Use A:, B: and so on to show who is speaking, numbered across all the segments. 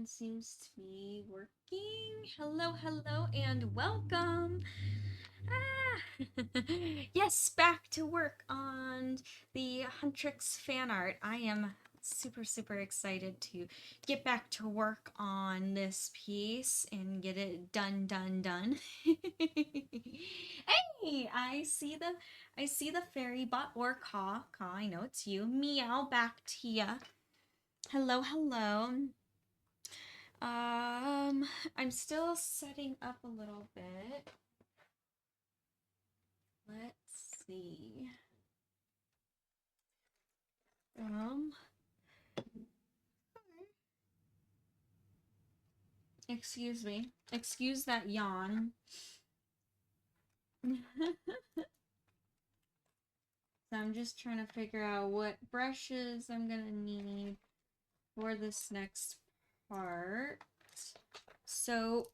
A: seems to be working. Hello, hello, and welcome. Yes, back to work on the Huntrix fan art. I am super excited to get back to work on this piece and get it done. Hey, I see the fairy bot or caw. I know it's you. Meow back to ya. Hello, hello. I'm still setting up a little bit. Let's see. Excuse me. Excuse that yawn. So I'm just trying to figure out what brushes I'm gonna need for this next part. So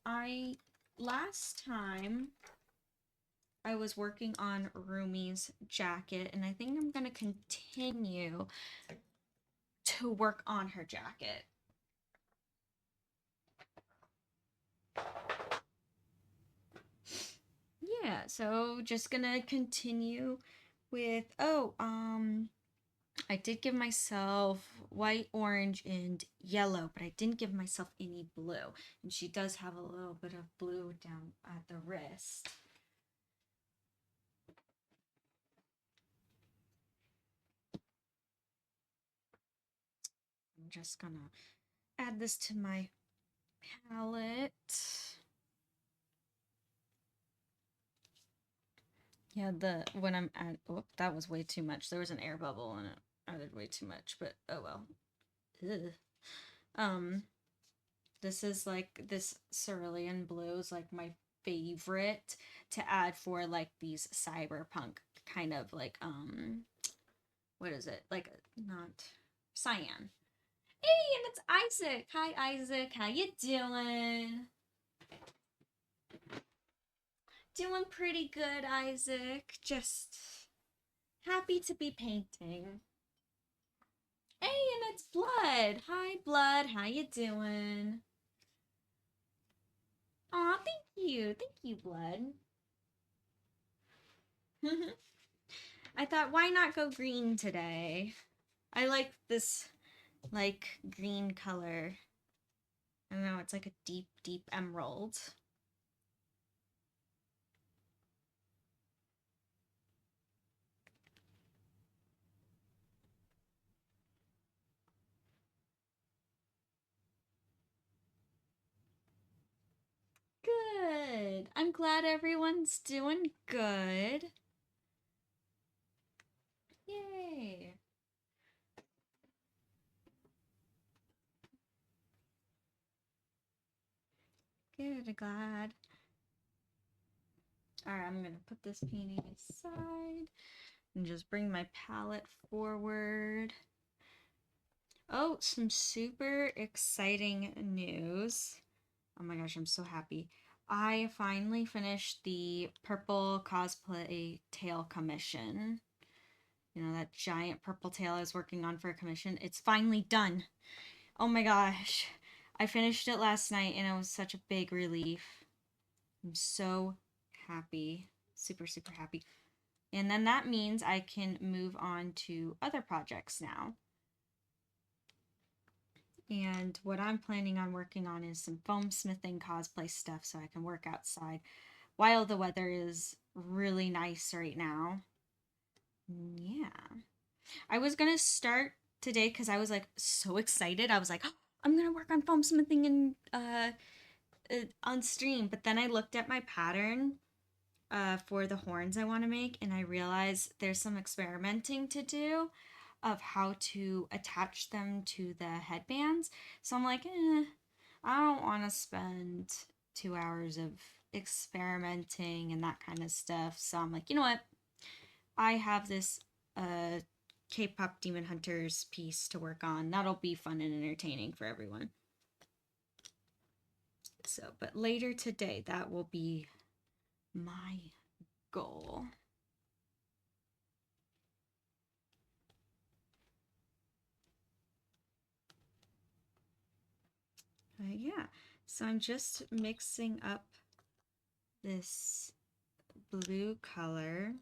A: last time I was working on Rumi's jacket, and I think I'm gonna continue to work on her jacket. Yeah, so just gonna continue with, I did give myself white, orange, and yellow, but I didn't give myself any blue. And she does have a little bit of blue down at the wrist. I'm just gonna add this to my palette. Yeah, when I'm at, oh, that was way too much. There was an air bubble and it added way too much, but oh well. Ugh. This is like, this cerulean blue is like my favorite to add for like these cyberpunk kind of like, what is it? Like, not cyan. Hey, and it's Isaac. Hi, Isaac. How you doing? Doing pretty good, Isaac. Just happy to be painting. Hey, and it's Blood. Hi, Blood. How you doing? Aw, thank you. Thank you, Blood. I thought, why not go green today? I like this, like, green color. I don't know, it's like a deep emerald. Good. I'm glad everyone's doing good. Yay. Good, glad. Alright, I'm gonna put this painting aside and just bring my palette forward. Oh, some super exciting news. Oh my gosh, I'm so happy. I finally finished the purple cosplay tail commission. You know, that giant purple tail I was working on for a commission. It's finally done. Oh my gosh. I finished it last night and it was such a big relief. I'm so happy. Super happy. And then that means I can move on to other projects now. And what I'm planning on working on is some foam smithing cosplay stuff so I can work outside while the weather is really nice right now. Yeah. I was gonna start today because I was like so excited. I was like, oh, I'm gonna work on foam smithing and on stream. But then I looked at my pattern for the horns I want to make, and I realized there's some experimenting to do of how to attach them to the headbands. So I'm like, I don't want to spend 2 hours of experimenting and that kind of stuff. So I'm like, you know what? I have this K-pop Demon Hunters piece to work on. That'll be fun and entertaining for everyone. So, but later today, that will be my goal. Yeah, so I'm just mixing up this blue color.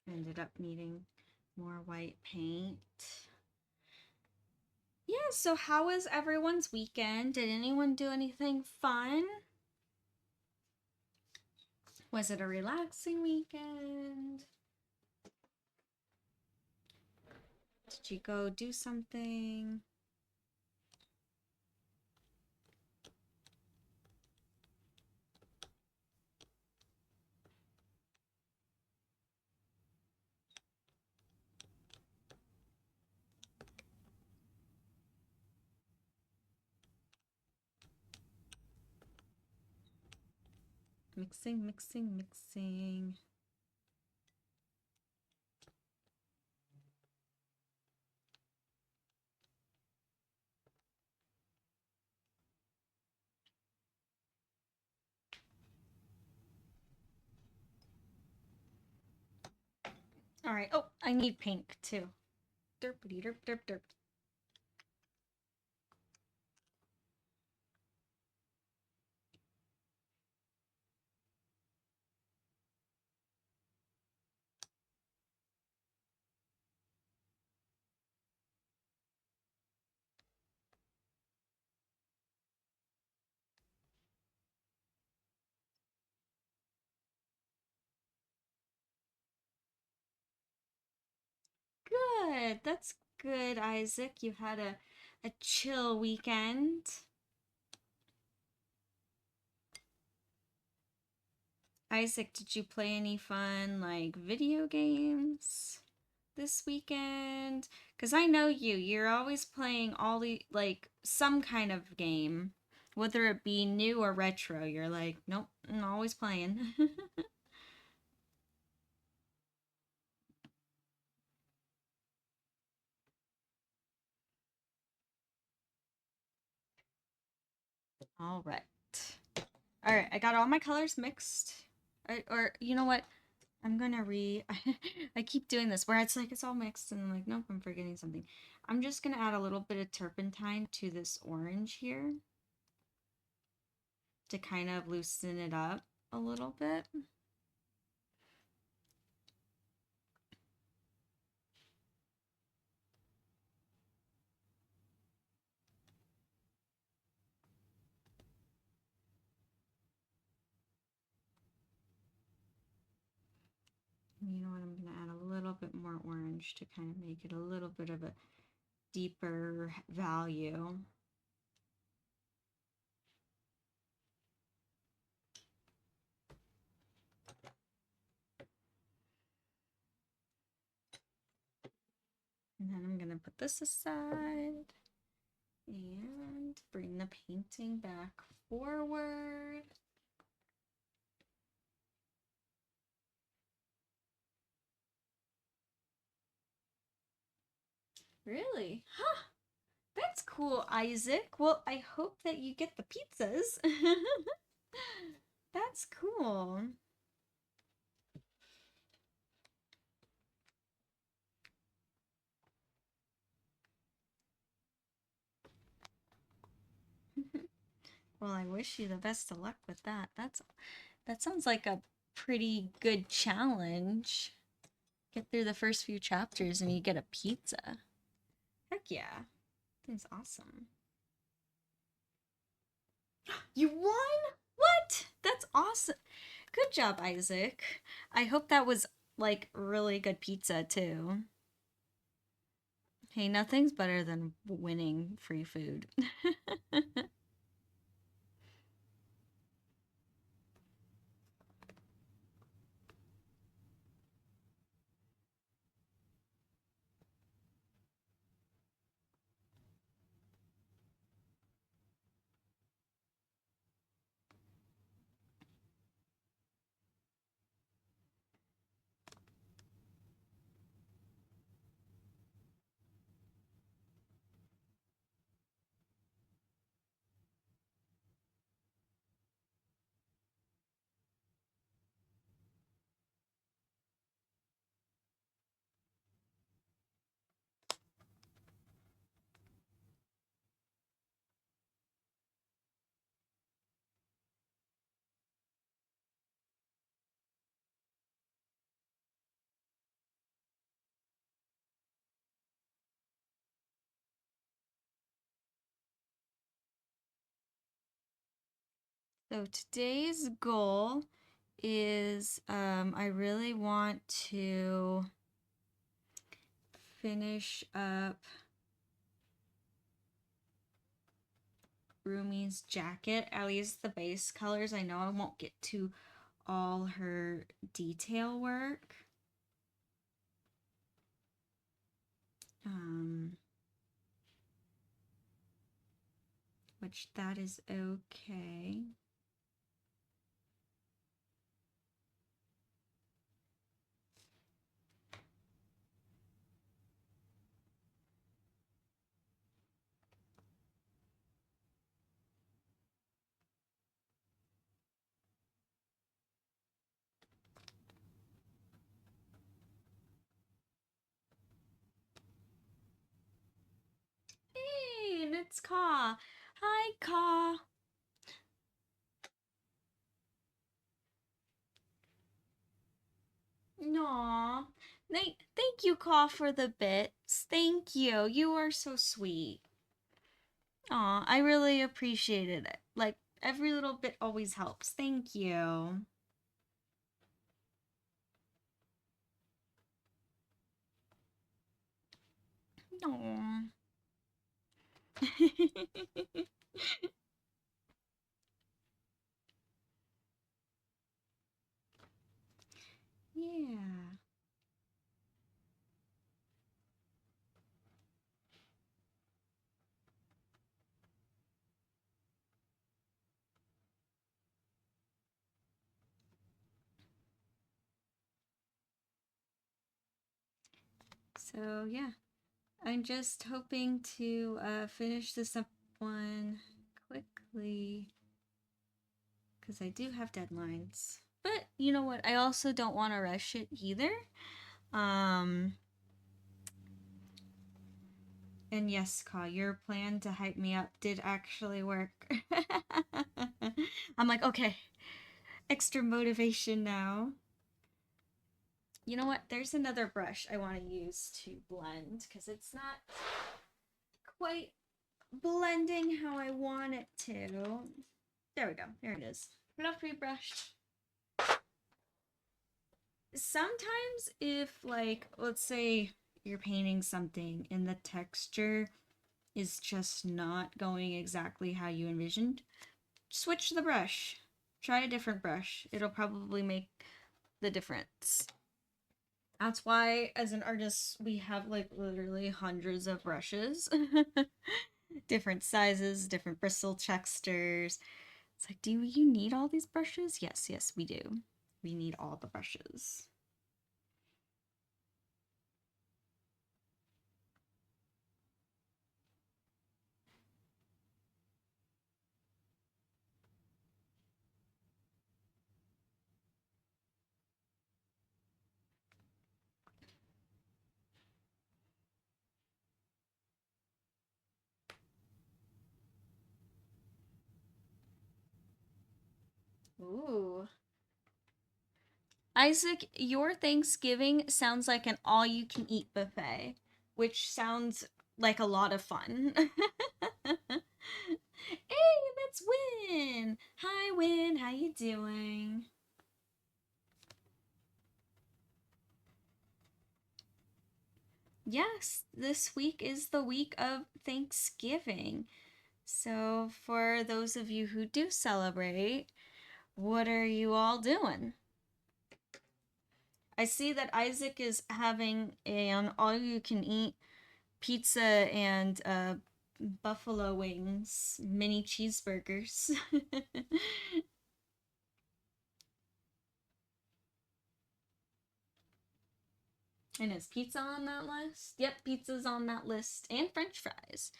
A: Ended up needing more white paint. Yeah, so how was everyone's weekend? Did anyone do anything fun? Was it a relaxing weekend? Did you go do something? Mixing, mixing, mixing. All right. Oh, I need pink too. Derpity derp derp derp. Good. That's good, Isaac. You had a chill weekend. Isaac, did you play any fun like video games this weekend? Because I know you're always playing all the like some kind of game, whether it be new or retro. You're like, nope, I'm always playing. All right. All right, I got all my colors mixed. Or you know what? I'm gonna I keep doing this where it's like it's all mixed and I'm like, nope, I'm forgetting something. I'm just gonna add a little bit of turpentine to this orange here to kind of loosen it up a little bit. You know what? I'm gonna add a little bit more orange to kind of make it a little bit of a deeper value. And then I'm gonna put this aside and bring the painting back forward. Really? Huh. That's cool, Isaac. Well, I hope that you get the pizzas. That's cool. Well, I wish you the best of luck with that. That sounds like a pretty good challenge. Get through the first few chapters and you get a pizza. Heck yeah. That's awesome. You won? What? That's awesome. Good job, Isaac. I hope that was like really good pizza too. Hey, nothing's better than winning free food. So today's goal is I really want to finish up Rumi's jacket, at least the base colors. I know I won't get to all her detail work. Which that is okay. Hey, and it's Ka. Hi, Ka. Aw. Thank you, Ka, for the bits. Thank you. You are so sweet. Aw, I really appreciated it. Like, every little bit always helps. Thank you. Aw. Yeah. So, yeah. I'm just hoping to finish this up one quickly because I do have deadlines. But you know what? I also don't want to rush it either. Um, and yes, Ka, your plan to hype me up did actually work. I'm like, okay, extra motivation now. You know what? There's another brush I want to use to blend because it's not quite blending how I want it to. There we go. There it is. Fluffy brush. Sometimes if, like, let's say you're painting something and the texture is just not going exactly how you envisioned, switch the brush. Try a different brush. It'll probably make the difference. That's why, as an artist, we have like literally hundreds of brushes. Different sizes, different bristle textures. It's like, do you need all these brushes? Yes, yes, we do. We need all the brushes. Ooh. Isaac, your Thanksgiving sounds like an all you can eat buffet, which sounds like a lot of fun. Hey, that's Win. Hi Win, how you doing? Yes, this week is the week of Thanksgiving. So, for those of you who do celebrate, what are you all doing? I see that Isaac is having an all you can eat pizza and buffalo wings, mini cheeseburgers. And is pizza on that list? Yep, pizza's on that list. And french fries.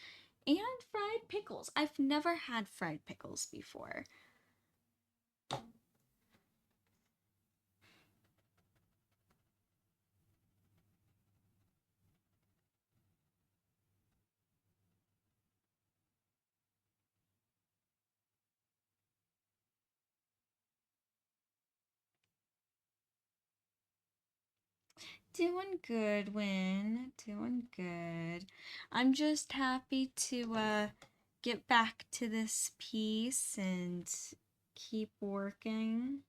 A: And fried pickles. I've never had fried pickles before. Doing good, Win. Doing good. I'm just happy to get back to this piece and keep working.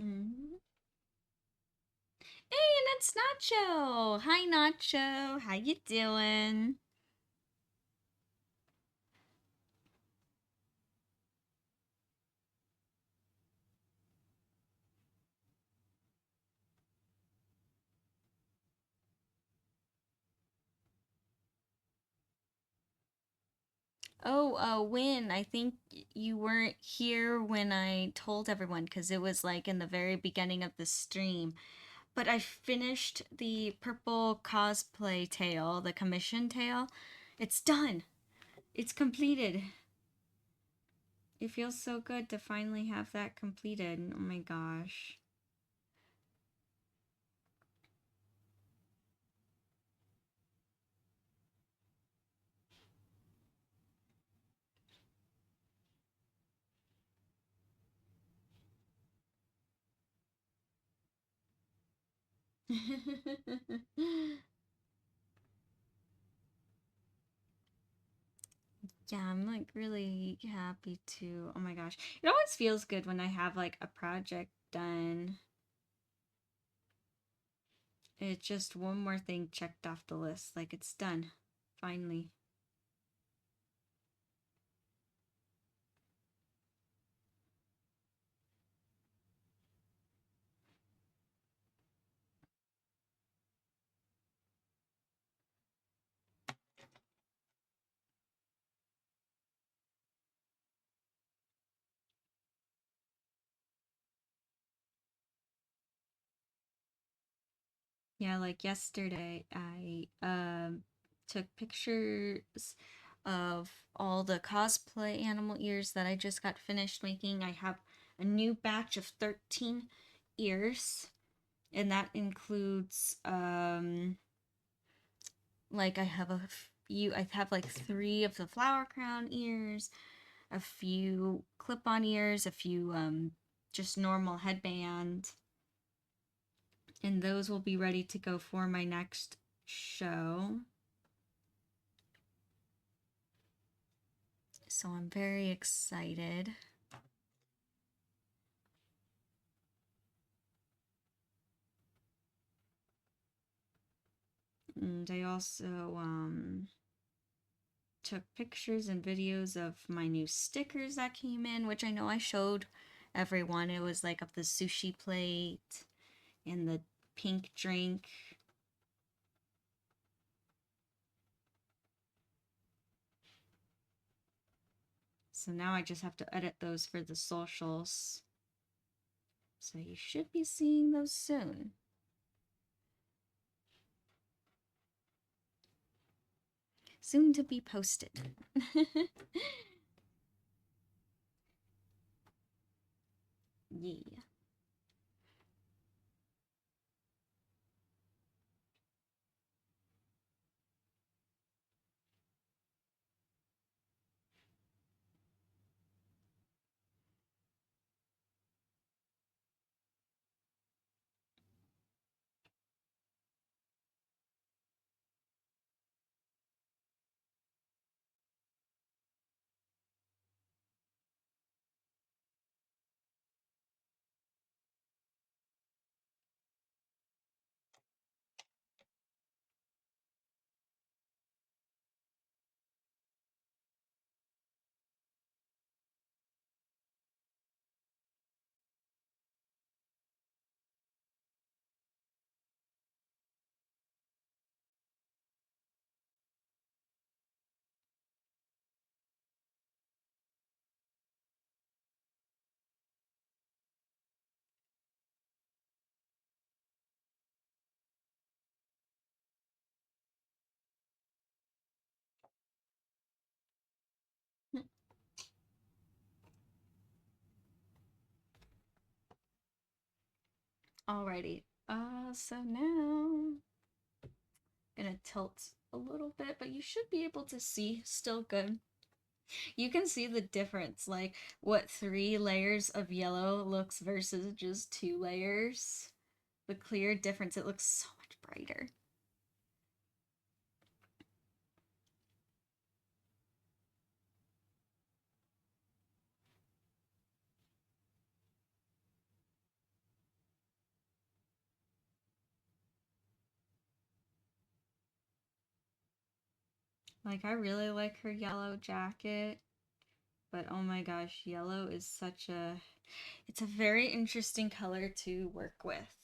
A: Mm-hmm. Hey, and it's Nacho. Hi, Nacho. How you doing? Oh, Win, I think you weren't here when I told everyone because it was like in the very beginning of the stream. But I finished the purple cosplay tail, the commission tail. It's done. It's completed. It feels so good to finally have that completed. Oh my gosh. Yeah, I'm like really happy to. Oh my gosh. It always feels good when I have like a project done. It's just one more thing checked off the list. Like it's done. Finally. Yeah, like yesterday I took pictures of all the cosplay animal ears that I just got finished making. I have a new batch of 13 ears, and that includes like I have like 3 of the flower crown ears, a few clip-on ears, a few just normal headband, and those will be ready to go for my next show. So I'm very excited. And I also took pictures and videos of my new stickers that came in, which I know I showed everyone. It was like of the sushi plate and the pink drink. So now I just have to edit those for the socials. So you should be seeing those soon. Soon to be posted. Yeah. Alrighty. So now gonna tilt a little bit, but you should be able to see still good. You can see the difference, like what 3 layers of yellow looks versus just 2 layers. The clear difference, it looks so much brighter. Like, I really like her yellow jacket, but oh my gosh, yellow is such a... It's a very interesting color to work with.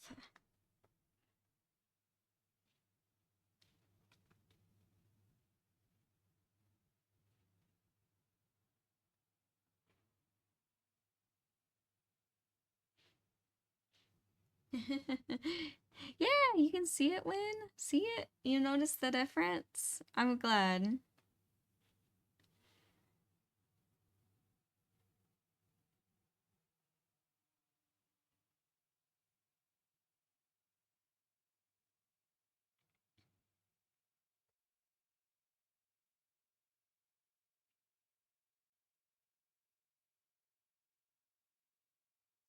A: Yeah, you can see it, Win. See it? You notice the difference? I'm glad.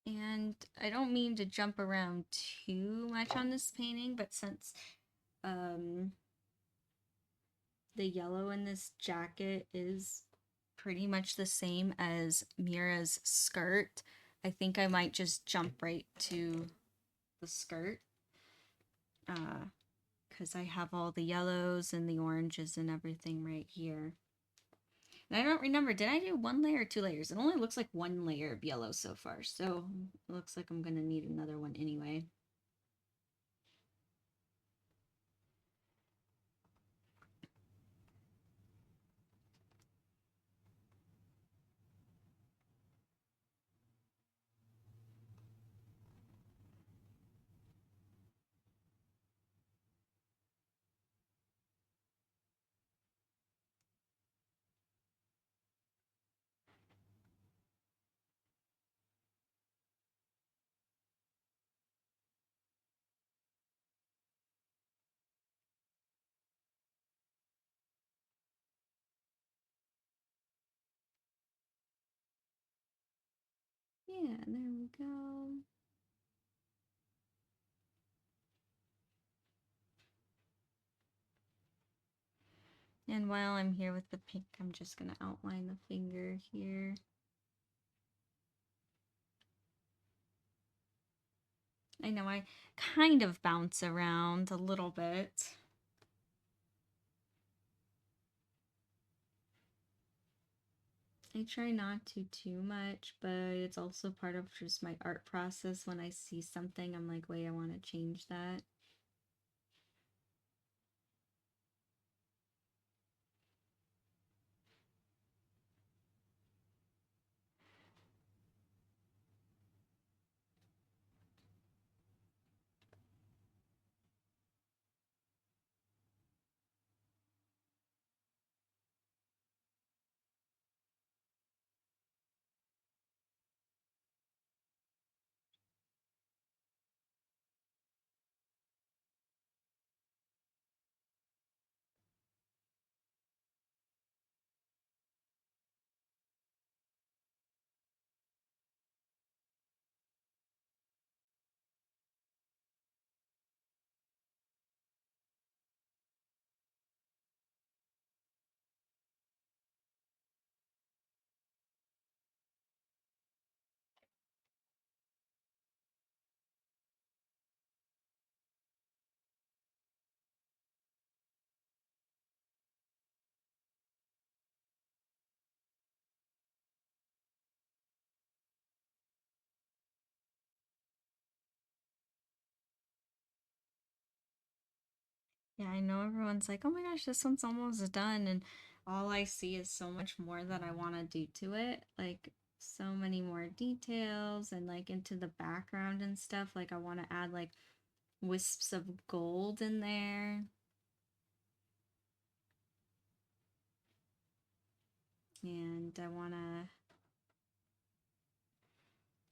A: And I don't mean to jump around too much on this painting, but since um, the yellow in this jacket is pretty much the same as Mira's skirt, I think I might just jump right to the skirt. Because I have all the yellows and the oranges and everything right here. And I don't remember, did I do 1 layer or 2 layers? It only looks like 1 layer of yellow so far, so it looks like I'm gonna need another one anyway. Yeah, there we go. And while I'm here with the pink, I'm just gonna outline the finger here. I know I kind of bounce around a little bit. I try not to too much, but it's also part of just my art process. When I see something, I'm like, wait, I want to change that. Yeah, I know everyone's like, oh my gosh, this one's almost done. And all I see is so much more that I want to do to it. Like, so many more details and like into the background and stuff. Like, I want to add like wisps of gold in there. And I want to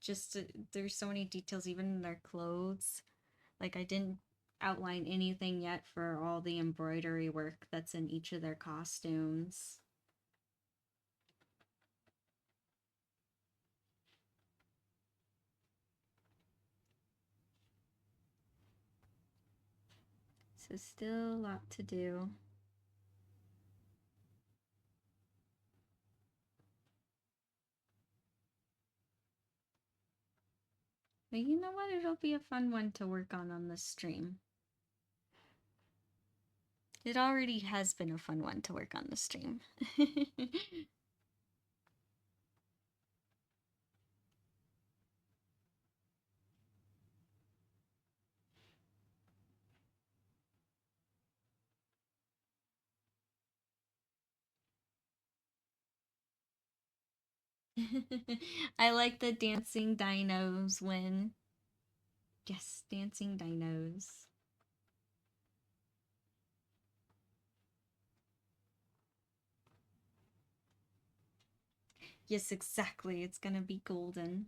A: just, there's so many details even in their clothes. Like, I didn't outline anything yet for all the embroidery work that's in each of their costumes. So still a lot to do. But you know what? It'll be a fun one to work on the stream. It already has been a fun one to work on the stream. I like the dancing dinos win. Yes, dancing dinos. Yes, exactly. It's gonna be golden.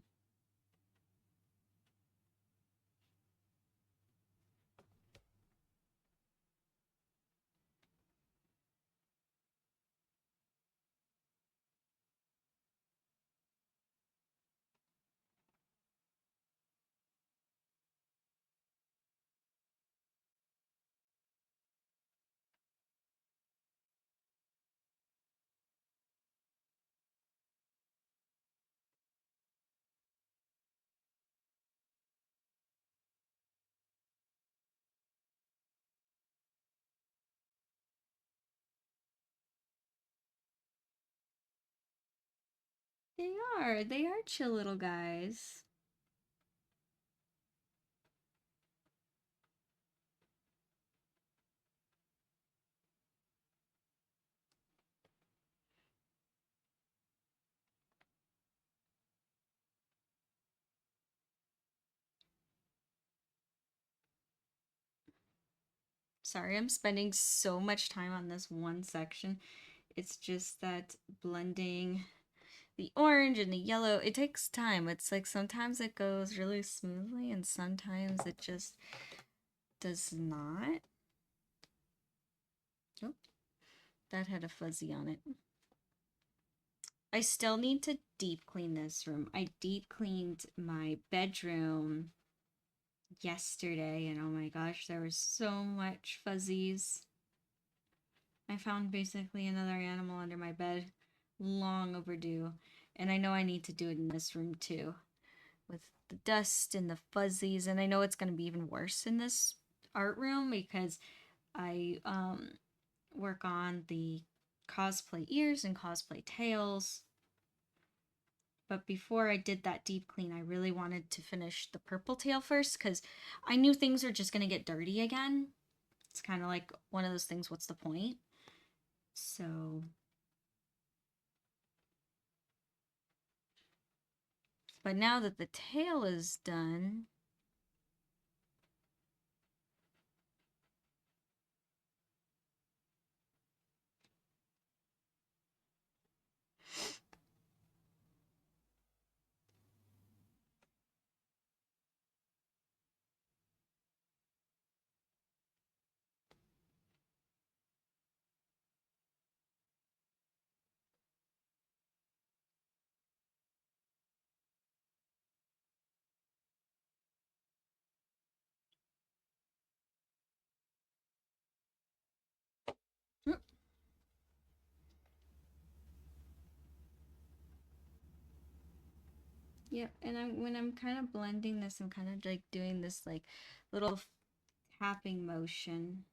A: They are chill little guys. Sorry, I'm spending so much time on this one section. It's just that blending the orange and the yellow, it takes time. It's like sometimes it goes really smoothly and sometimes it just does not. Oh, that had a fuzzy on it. I still need to deep clean this room. I deep cleaned my bedroom yesterday and oh my gosh, there was so much fuzzies. I found basically another animal under my bed. Long overdue. And I know I need to do it in this room too. With the dust and the fuzzies. And I know it's going to be even worse in this art room because I work on the cosplay ears and cosplay tails. But before I did that deep clean, I really wanted to finish the purple tail first because I knew things were just going to get dirty again. It's kind of like one of those things, what's the point? So, but now that the tail is done, yep, and when I'm kind of blending this, I'm kind of like doing this like little tapping motion.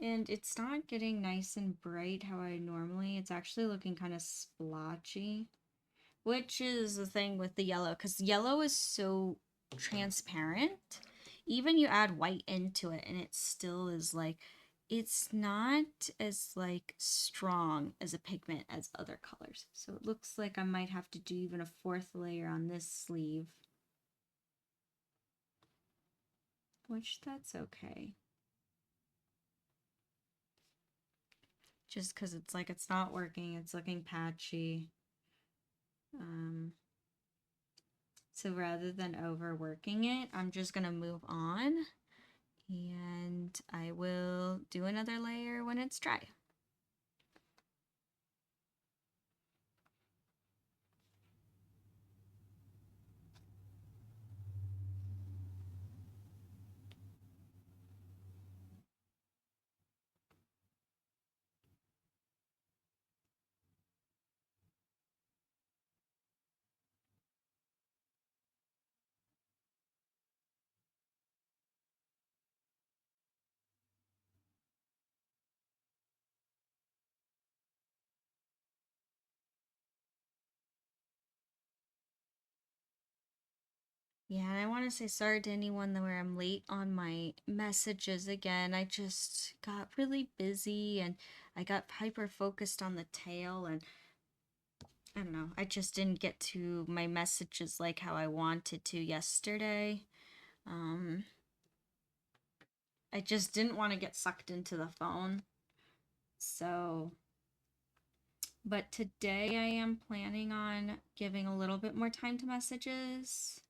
A: And it's not getting nice and bright how I normally. It's actually looking kind of splotchy, which is the thing with the yellow because yellow is so transparent. Even you add white into it and it still is like it's not as like strong as a pigment as other colors. So it looks like I might have to do even a fourth layer on this sleeve, which that's okay. Just because it's like it's not working, it's looking patchy. So rather than overworking it, I'm just gonna move on and I will do another layer when it's dry. Yeah, and I want to say sorry to anyone that where I'm late on my messages again. I just got really busy and I got hyper focused on the tail and I don't know. I just didn't get to my messages like how I wanted to yesterday. Um I just didn't want to get sucked into the phone. So, but today I am planning on giving a little bit more time to messages.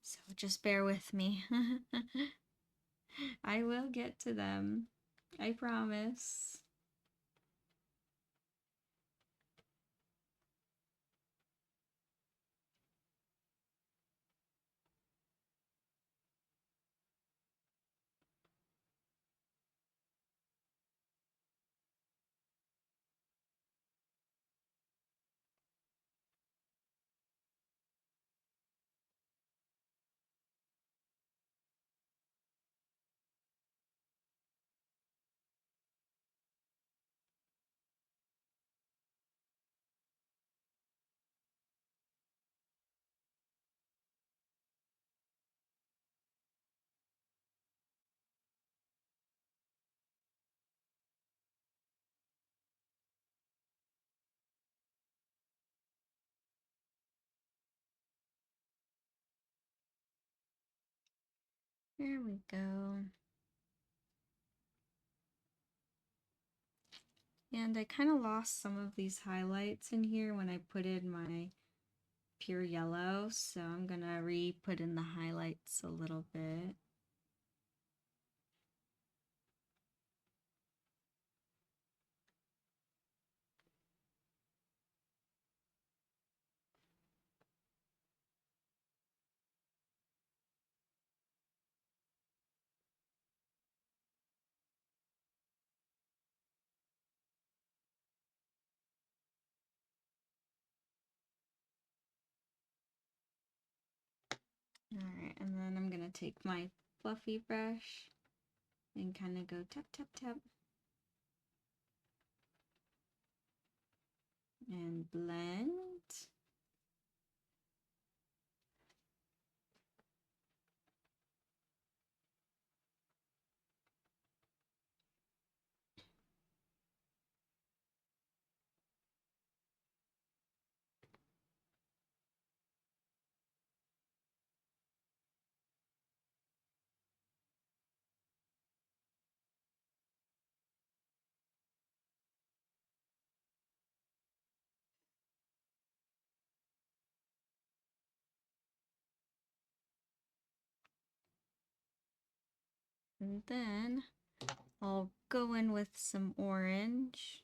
A: So just bear with me. I will get to them. I promise. There we go. And I kind of lost some of these highlights in here when I put in my pure yellow, so I'm gonna re-put in the highlights a little bit. Alright, and then I'm gonna take my fluffy brush and kind of go tap, tap, tap. And blend. And then I'll go in with some orange.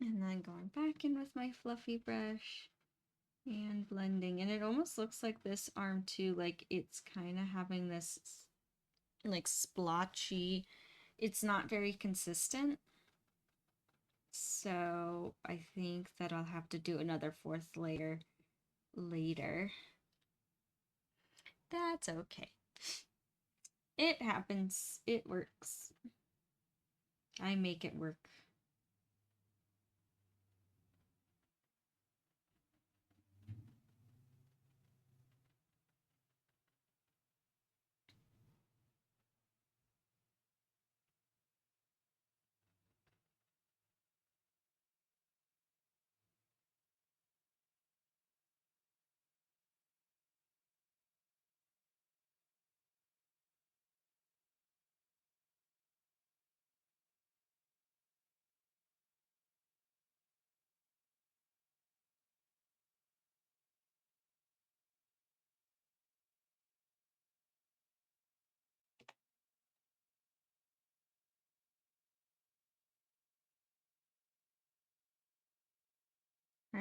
A: And then going back in with my fluffy brush and blending. And it almost looks like this arm too, like it's kind of having this like splotchy, it's not very consistent. So I think that I'll have to do another fourth layer later. That's okay. It happens. It works. I make it work.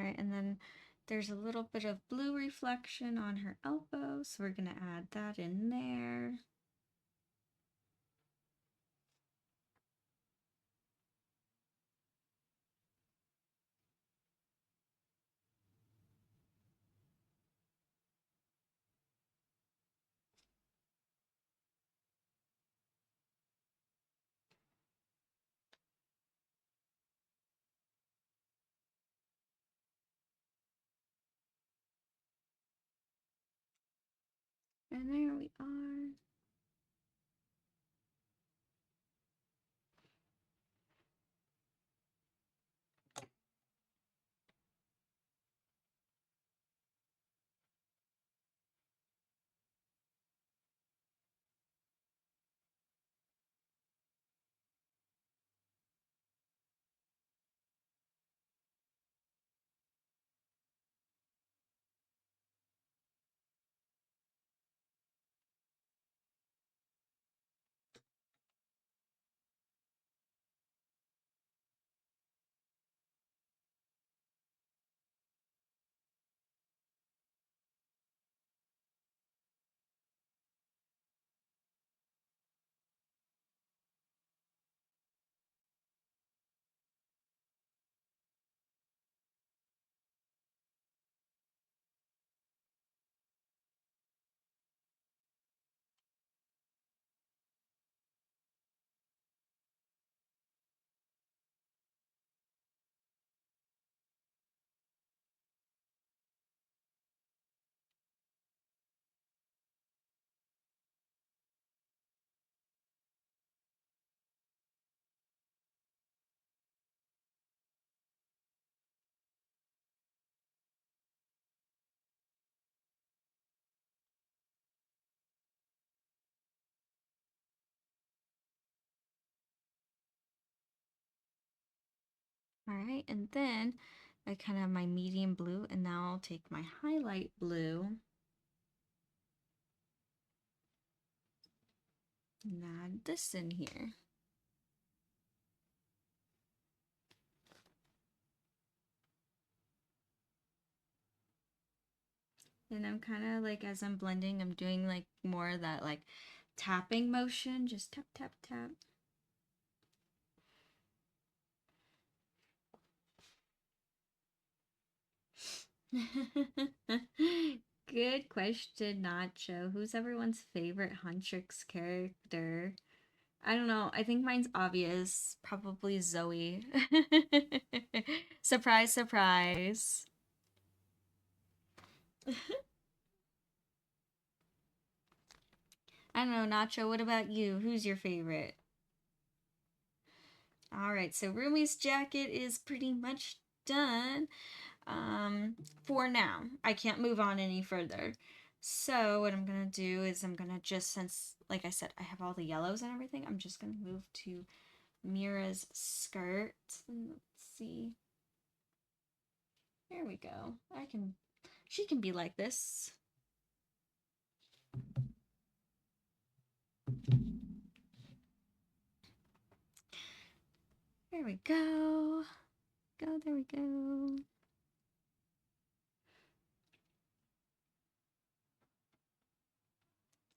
A: right, and then there's a little bit of blue reflection on her elbow, so we're gonna add that in there. And there we are. All right, and then I kind of have my medium blue, and now I'll take my highlight blue and add this in here. And I'm kind of like, as I'm blending, I'm doing like more of that like tapping motion, just tap, tap, tap. Good question, Nacho. Who's everyone's favorite Huntrix character? I don't know. I think mine's obvious. Probably Zoe. Surprise, surprise. I don't know, Nacho. What about you? Who's your favorite? All right, so Rumi's jacket is pretty much done. For now. I can't move on any further. So what I'm gonna do is I'm gonna just, since like I said, I have all the yellows and everything, I'm just gonna move to Mira's skirt. Let's see. There we go. She can be like this. There we go. There we go.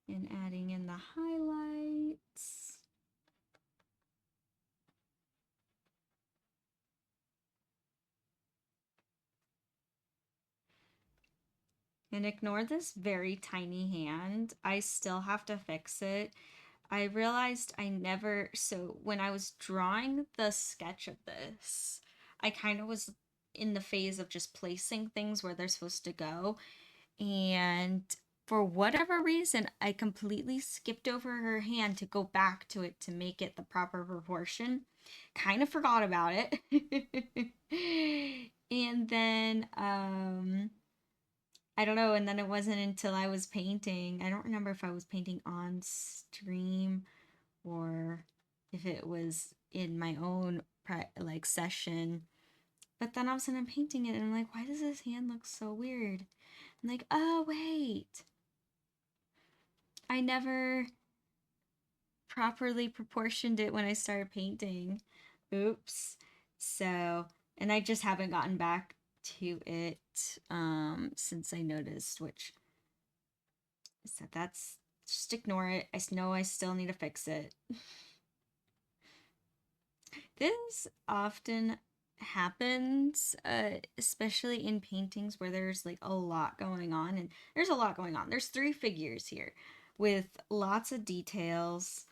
A: And adding in the highlights. And ignore this very tiny hand. I still have to fix it. I realized I never, so when I was drawing the sketch of this, I kind of was in the phase of just placing things where they're supposed to go. And for whatever reason, I completely skipped over her hand to go back to it to make it the proper proportion. Kind of forgot about it. And then, I don't know, and then it wasn't until I was painting. I don't remember if I was painting on stream or if it was in my own like session. But then all of a sudden I'm painting it and I'm like, why does this hand look so weird? I'm like, oh wait. I never properly proportioned it when I started painting. Oops. So, and I just haven't gotten back to it since I noticed, which I said that's just ignore it. I know I still need to fix it. This often happens, especially in paintings where there's like a lot going on, and there's a lot going on. There's 3 figures here with lots of details.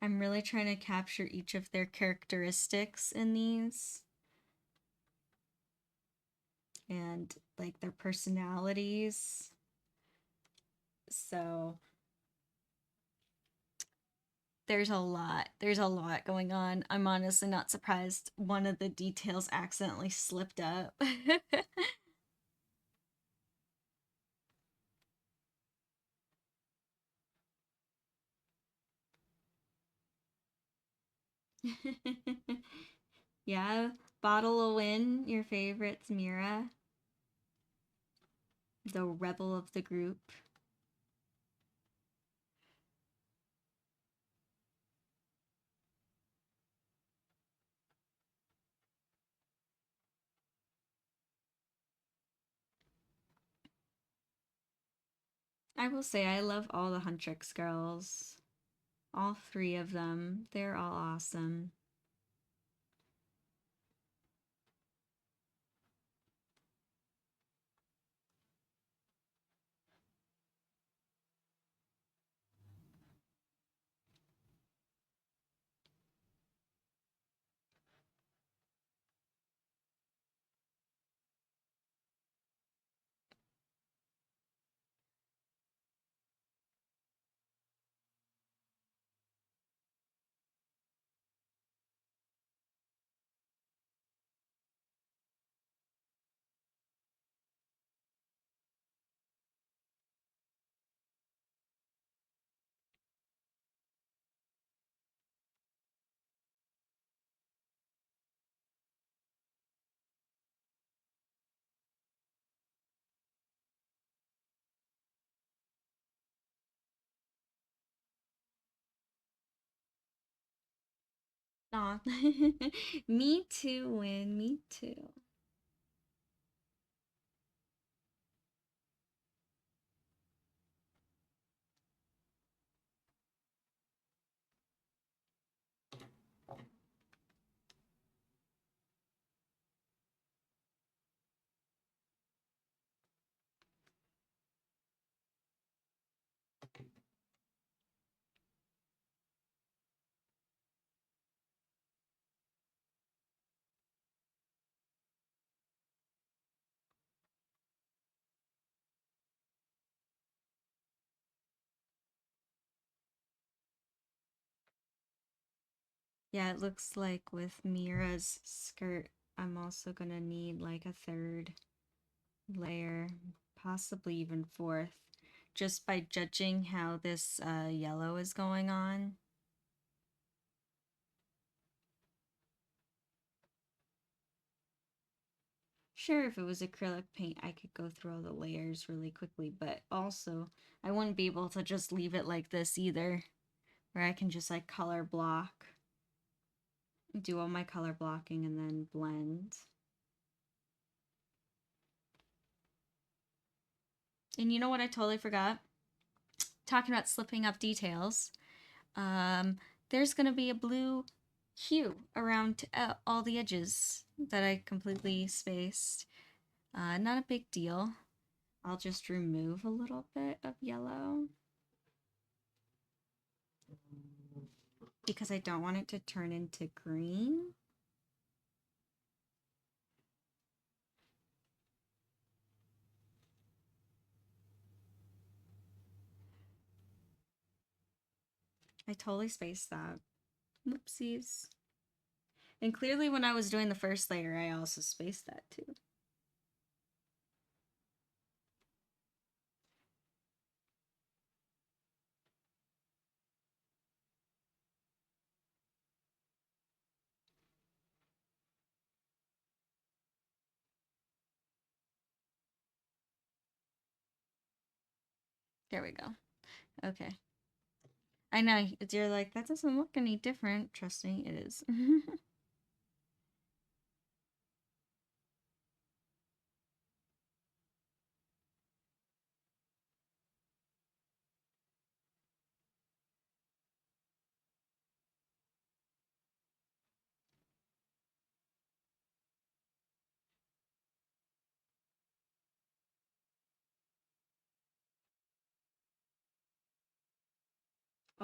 A: I'm really trying to capture each of their characteristics in these and like their personalities. So there's a lot. There's a lot going on. I'm honestly not surprised one of the details accidentally slipped up. Yeah, Bottle will win. Your favorite's Mira, the rebel of the group. I will say I love all the Huntr girls. All 3 of them. They're all awesome. Aw. Me too, Win. Me too. Yeah, it looks like with Mira's skirt, I'm also gonna need like a 3rd layer, possibly even 4th, just by judging how this yellow is going on. Sure, if it was acrylic paint, I could go through all the layers really quickly, but also I wouldn't be able to just leave it like this either, where I can just like color block, do all my color blocking, and then blend. And you know what I totally forgot? Talking about slipping up details. There's gonna be a blue hue around all the edges that I completely spaced. Not a big deal. I'll just remove a little bit of yellow because I don't want it to turn into green. I totally spaced that. Whoopsies. And clearly when I was doing the first layer, I also spaced that too. There we go. Okay. I know, you're like, that doesn't look any different. Trust me, it is.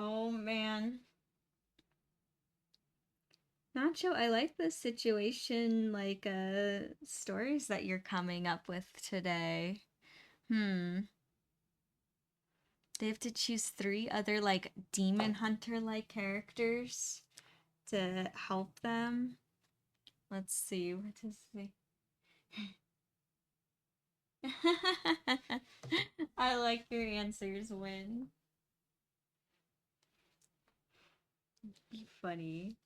A: Oh man. Nacho, I like the situation, like, stories that you're coming up with today. Hmm. They have to choose 3 other, like, demon hunter-like characters to help them. Let's see, what is the... I like your answers, Win. Be funny.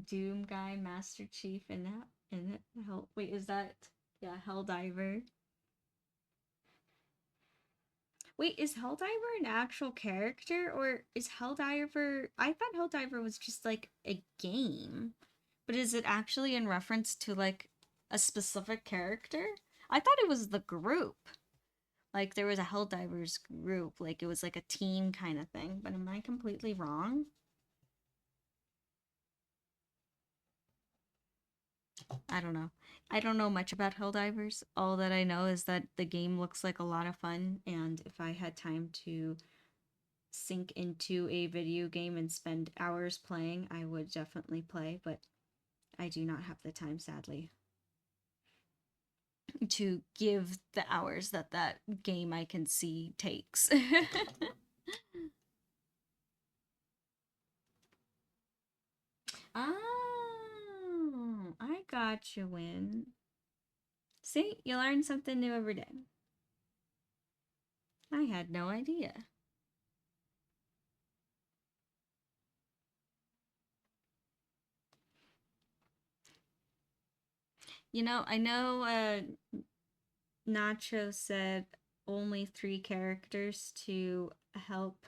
A: Doom guy, Master Chief, and Hell. Wait, is that Helldiver? Wait, is Helldiver an actual character or is Helldiver? I thought Helldiver was just like a game, but is it actually in reference to like a specific character? I thought it was the group. Like there was a Helldivers group, like it was like a team kind of thing. But am I completely wrong? I don't know. I don't know much about Helldivers. All that I know is that the game looks like a lot of fun, and if I had time to sink into a video game and spend hours playing, I would definitely play, but I do not have the time, sadly, to give the hours that that game I can see takes. Oh, I got you, Win. See, you learn something new every day. I had no idea. You know, I know Nacho said only 3 characters to help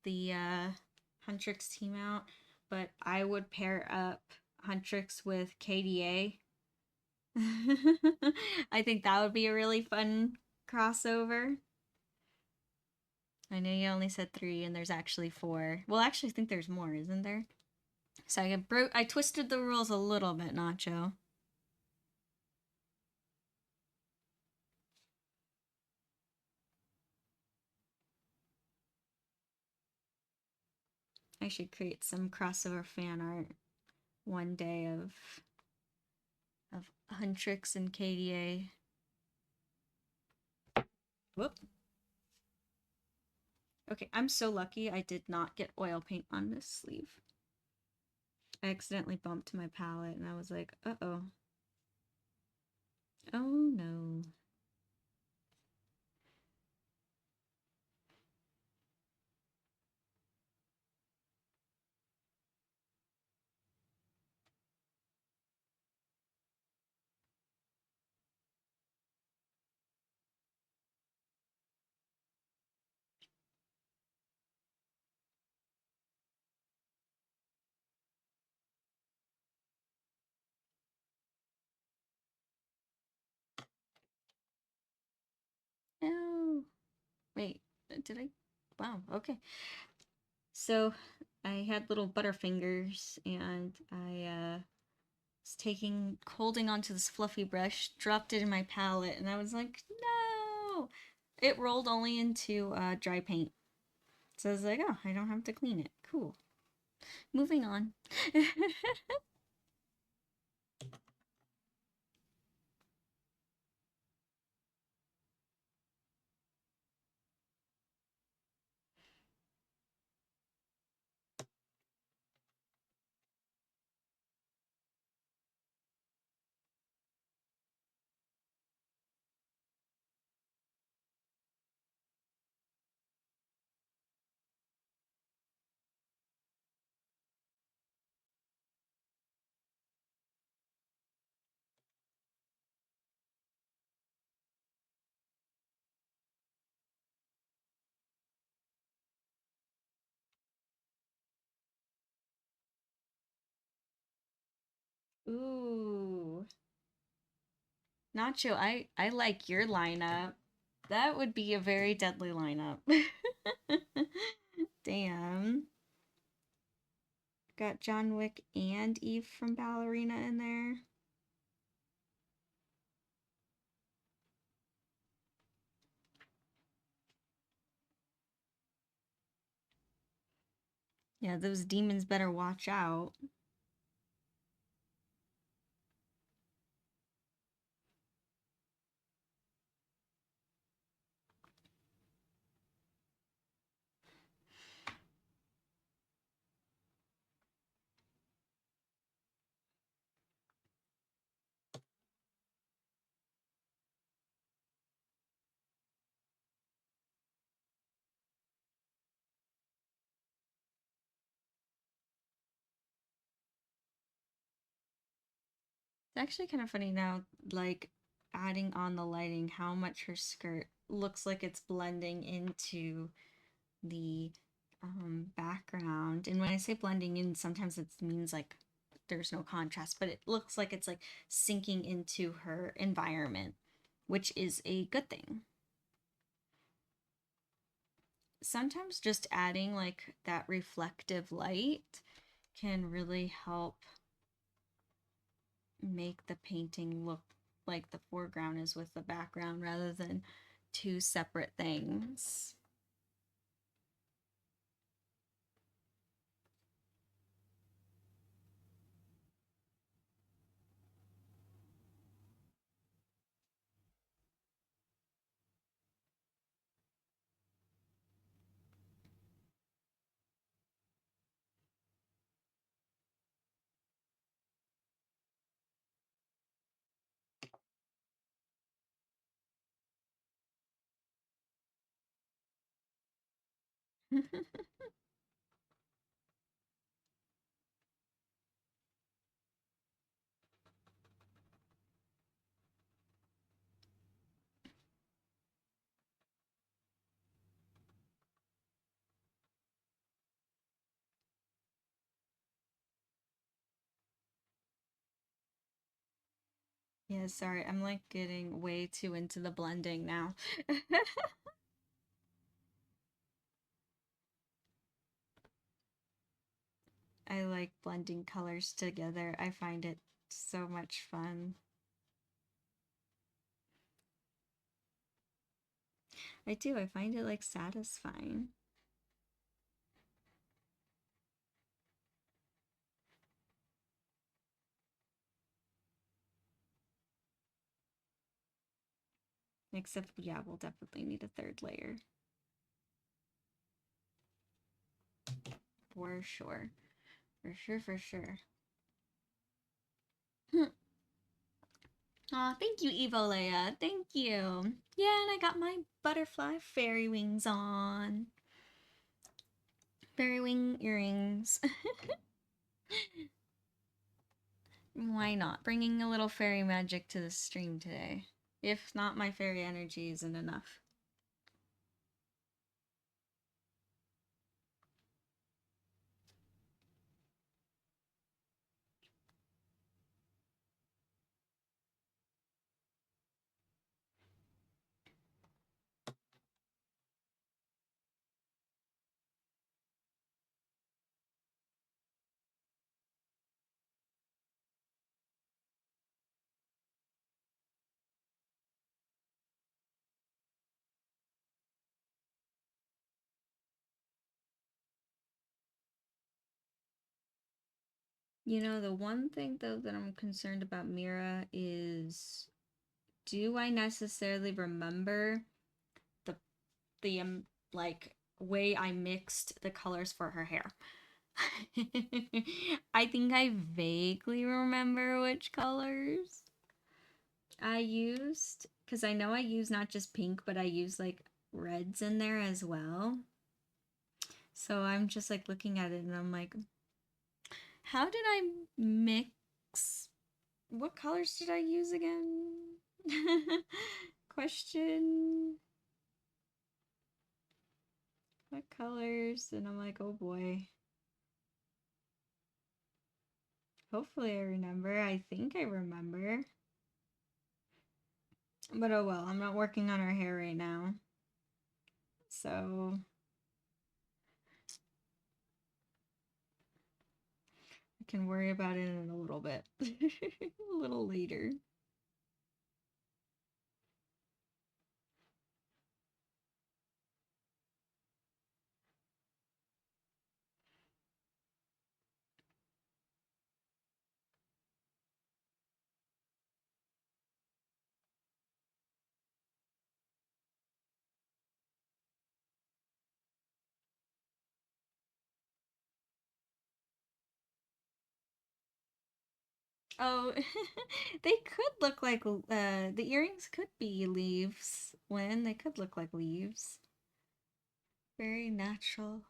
A: the Huntrix team out, but I would pair up Huntrix with KDA. I think that would be a really fun crossover. I know you only said 3 and there's actually 4. Well, actually I think there's more, isn't there? So I twisted the rules a little bit, Nacho. I should create some crossover fan art one day of Huntrix and KDA. Whoop. Okay, I'm so lucky I did not get oil paint on this sleeve. I accidentally bumped my palette and I was like, uh-oh. Oh no. No. Wait, did I? Wow, okay. So I had little butterfingers and I was holding onto this fluffy brush, dropped it in my palette, and I was like, no! It rolled only into dry paint. So I was like, oh, I don't have to clean it. Cool. Moving on. Ooh. Nacho, I like your lineup. That would be a very deadly lineup. Damn. Got John Wick and Eve from Ballerina in there. Yeah, those demons better watch out. It's actually kind of funny now, like adding on the lighting, how much her skirt looks like it's blending into the background. And when I say blending in, sometimes it means like there's no contrast, but it looks like it's like sinking into her environment, which is a good thing. Sometimes just adding like that reflective light can really help make the painting look like the foreground is with the background rather than two separate things. Yeah, sorry, I'm like getting way too into the blending now. I like blending colors together. I find it so much fun. I do, I find it like satisfying. Except, yeah, we'll definitely need a third layer. For sure. For sure, for sure. Aw, thank you, Evo Leia. Thank you. Yeah, and I got my butterfly fairy wings on. Fairy wing earrings. Why not? Bringing a little fairy magic to the stream today. If not, my fairy energy isn't enough. You know, the one thing though that I'm concerned about Mira is, do I necessarily remember the the like way I mixed the colors for her hair? I think I vaguely remember which colors I used, because I know I use not just pink, but I use like reds in there as well. So I'm just like looking at it and I'm like, how did I mix? What colors did I use again? Question. What colors? And I'm like, oh boy. Hopefully I remember. I think I remember. But oh well, I'm not working on her hair right now. So I can worry about it in a little bit. A little later. Oh, they could look like the earrings could be leaves. When they could look like leaves. Very natural.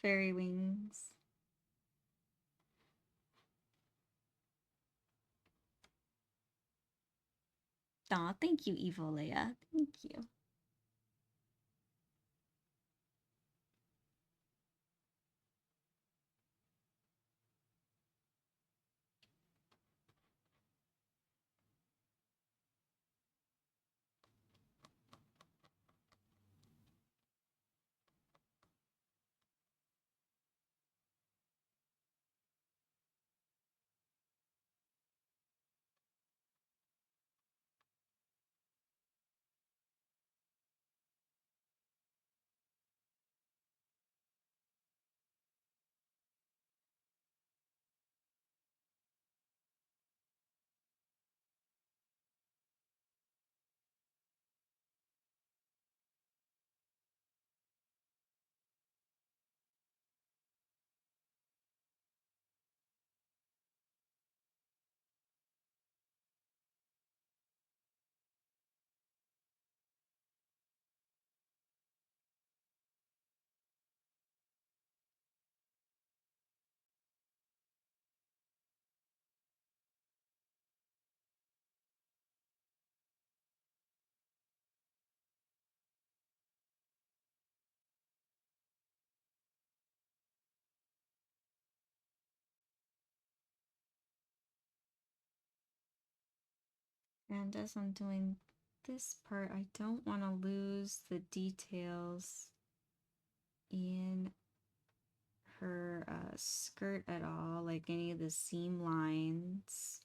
A: Fairy wings. Aw, thank you, Evil Leia. Thank you. And as I'm doing this part, I don't want to lose the details in her skirt at all, like any of the seam lines.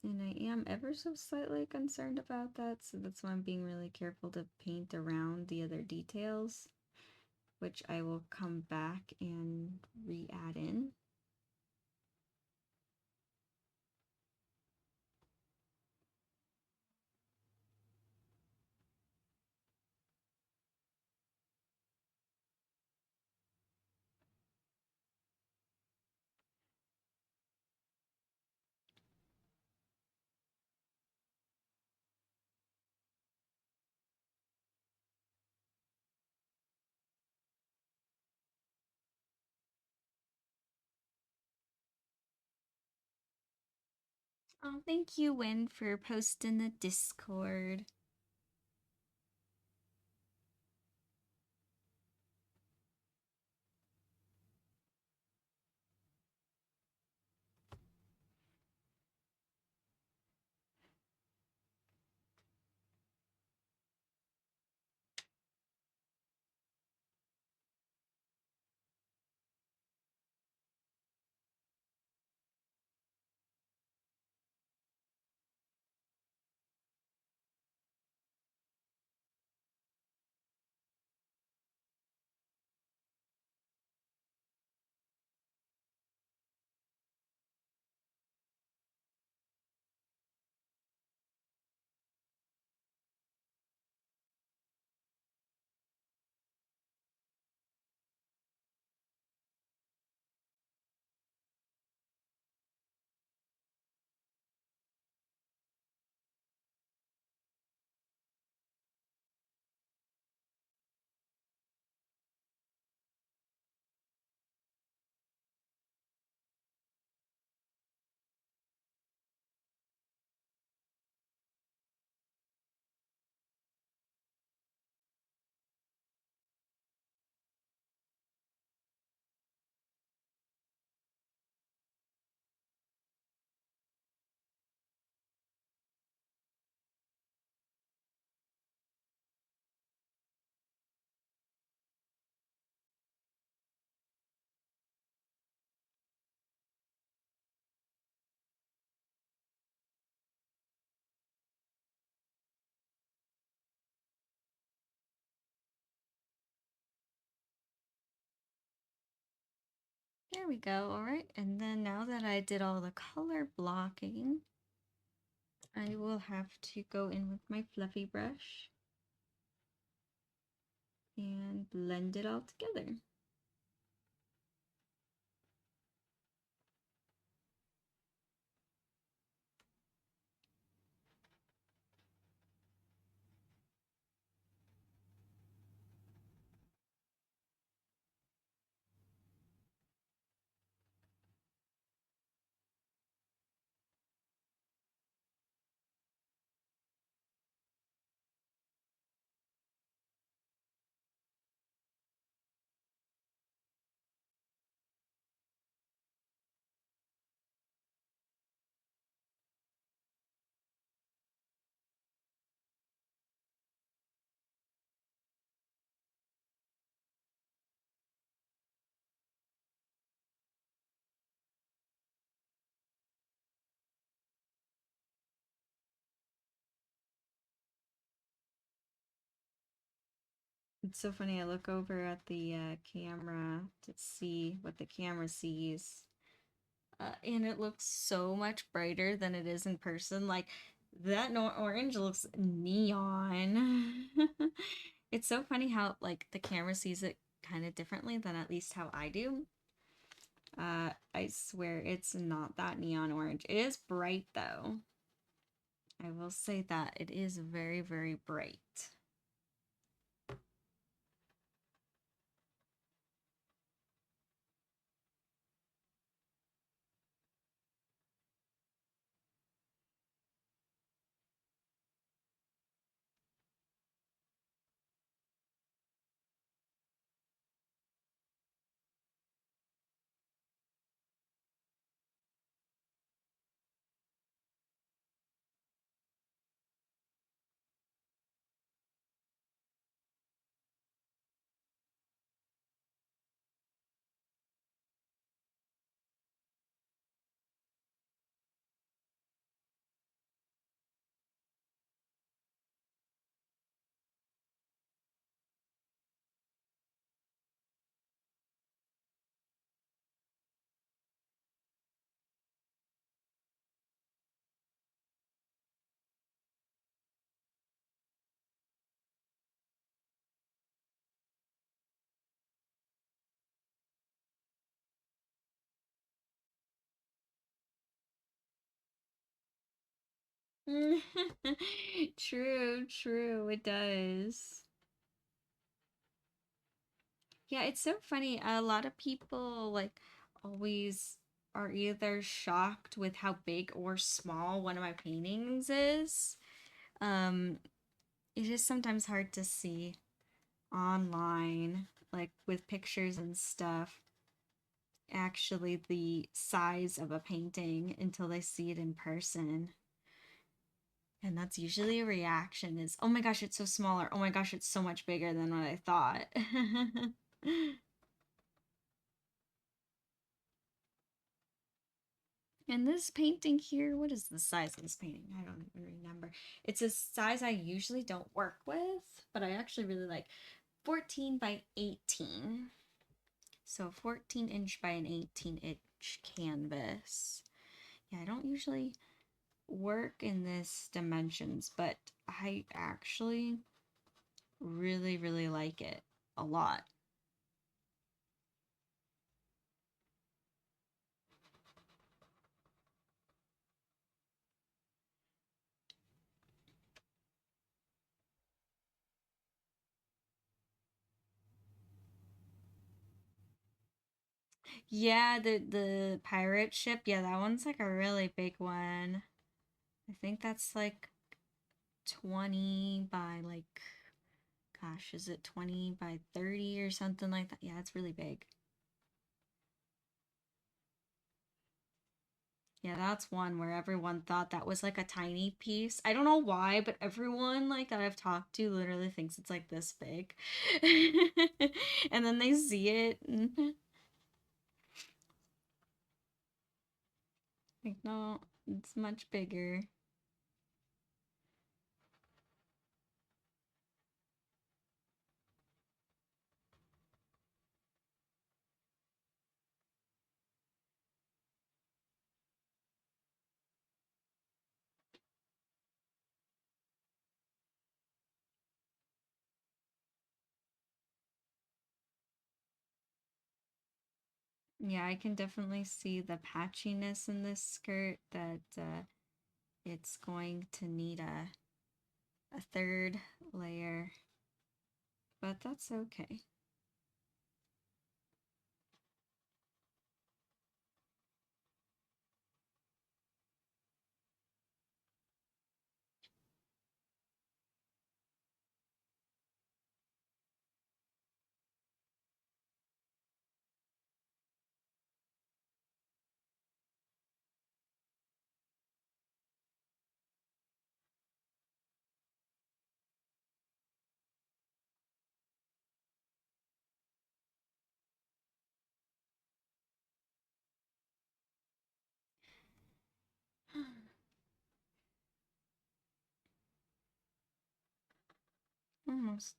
A: And I am ever so slightly concerned about that, so that's why I'm being really careful to paint around the other details, which I will come back and re-add in. Oh, thank you, Win, for posting the Discord. There we go. All right. And then now that I did all the color blocking, I will have to go in with my fluffy brush and blend it all together. It's so funny. I look over at the camera to see what the camera sees, and it looks so much brighter than it is in person. Like that orange looks neon. It's so funny how like the camera sees it kind of differently than at least how I do. I swear it's not that neon orange. It is bright though. I will say that it is very, very bright. True, true, it does. Yeah, it's so funny. A lot of people like always are either shocked with how big or small one of my paintings is. Um, it is sometimes hard to see online, like with pictures and stuff, actually the size of a painting until they see it in person. And that's usually a reaction is, oh my gosh, it's so smaller. Oh my gosh, it's so much bigger than what I thought. And this painting here, what is the size of this painting? I don't even remember. It's a size I usually don't work with, but I actually really like 14 by 18. So 14 inch by an 18-inch canvas. Yeah, I don't usually work in this dimensions, but I actually really, really like it a lot. Yeah, the pirate ship, yeah, that one's like a really big one. I think that's like 20 by like, gosh, is it 20 by 30 or something like that? Yeah, it's really big. Yeah, that's one where everyone thought that was like a tiny piece. I don't know why, but everyone like that I've talked to literally thinks it's like this big. And then they see it and like, no, it's much bigger. Yeah, I can definitely see the patchiness in this skirt that it's going to need a third layer, but that's okay. Almost,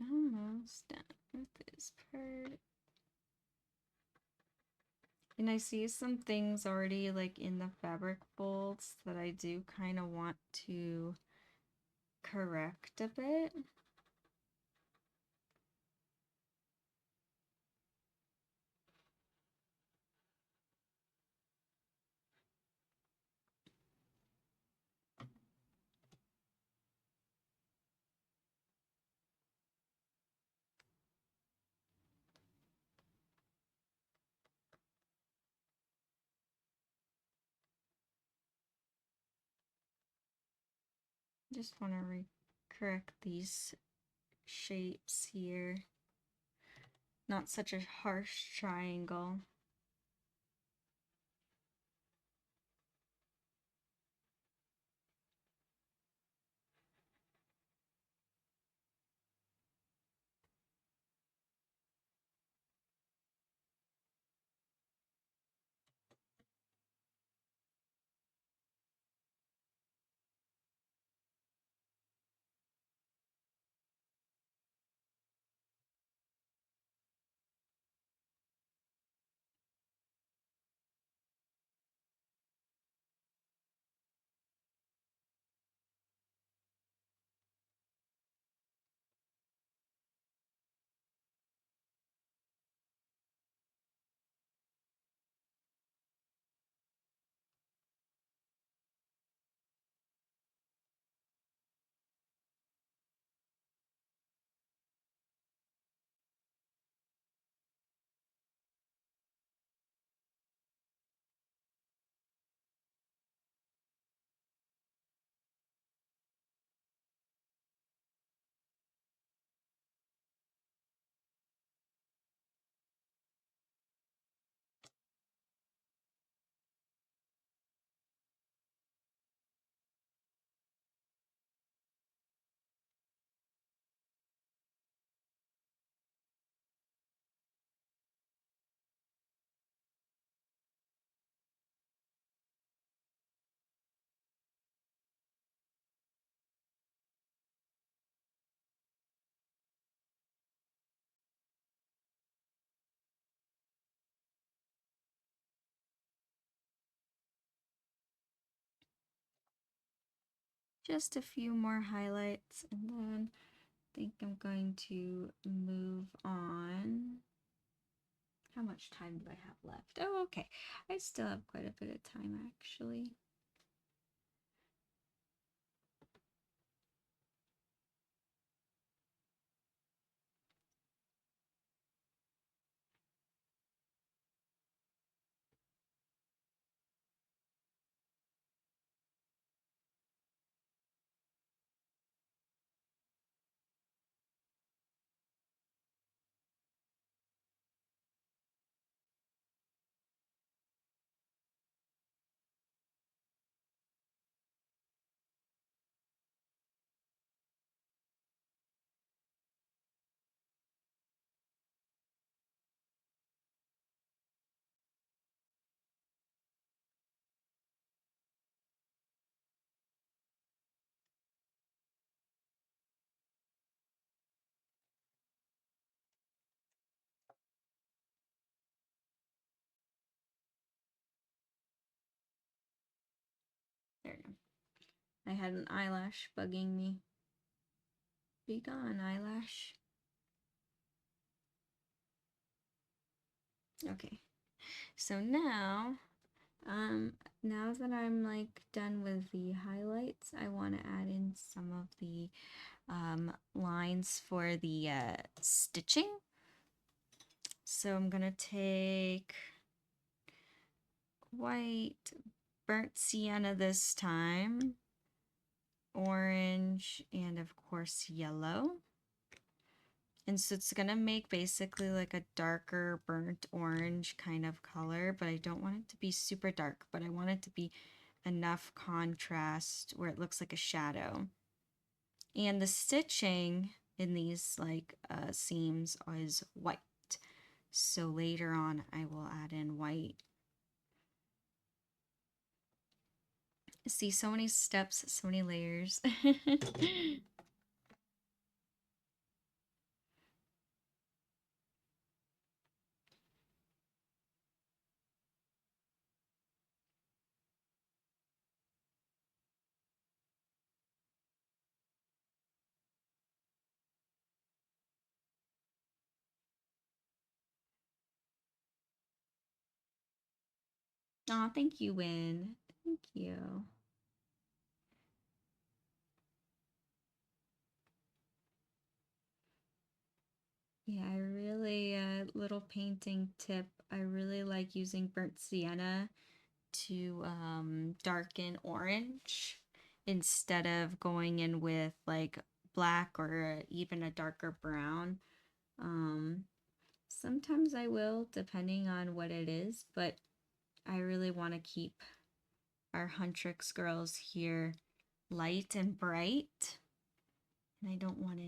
A: almost done with this part. And I see some things already like in the fabric folds that I do kind of want to correct a bit. Just want to correct these shapes here. Not such a harsh triangle. Just a few more highlights and then I think I'm going to move on. How much time do I have left? Oh, okay. I still have quite a bit of time actually. There we go. I had an eyelash bugging me. Be gone, eyelash. Okay, so now, now that I'm like done with the highlights, I want to add in some of the lines for the stitching. So I'm gonna take white, burnt sienna this time, orange, and of course yellow. And so it's gonna make basically like a darker burnt orange kind of color, but I don't want it to be super dark, but I want it to be enough contrast where it looks like a shadow. And the stitching in these like seams is white. So later on I will add in white. See, so many steps, so many layers. Aw, thank you, Win. Thank you. Yeah, I really, little painting tip, I really like using burnt sienna to darken orange instead of going in with like black or even a darker brown. Um, Sometimes I will, depending on what it is, but I really want to keep our Huntrix girls here light and bright. And I don't want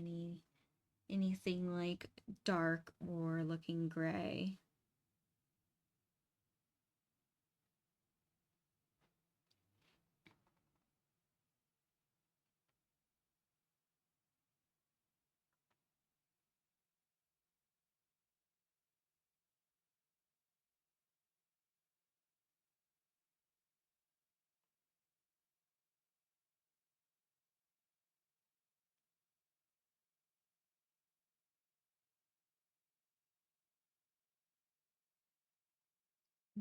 A: anything like dark or looking gray.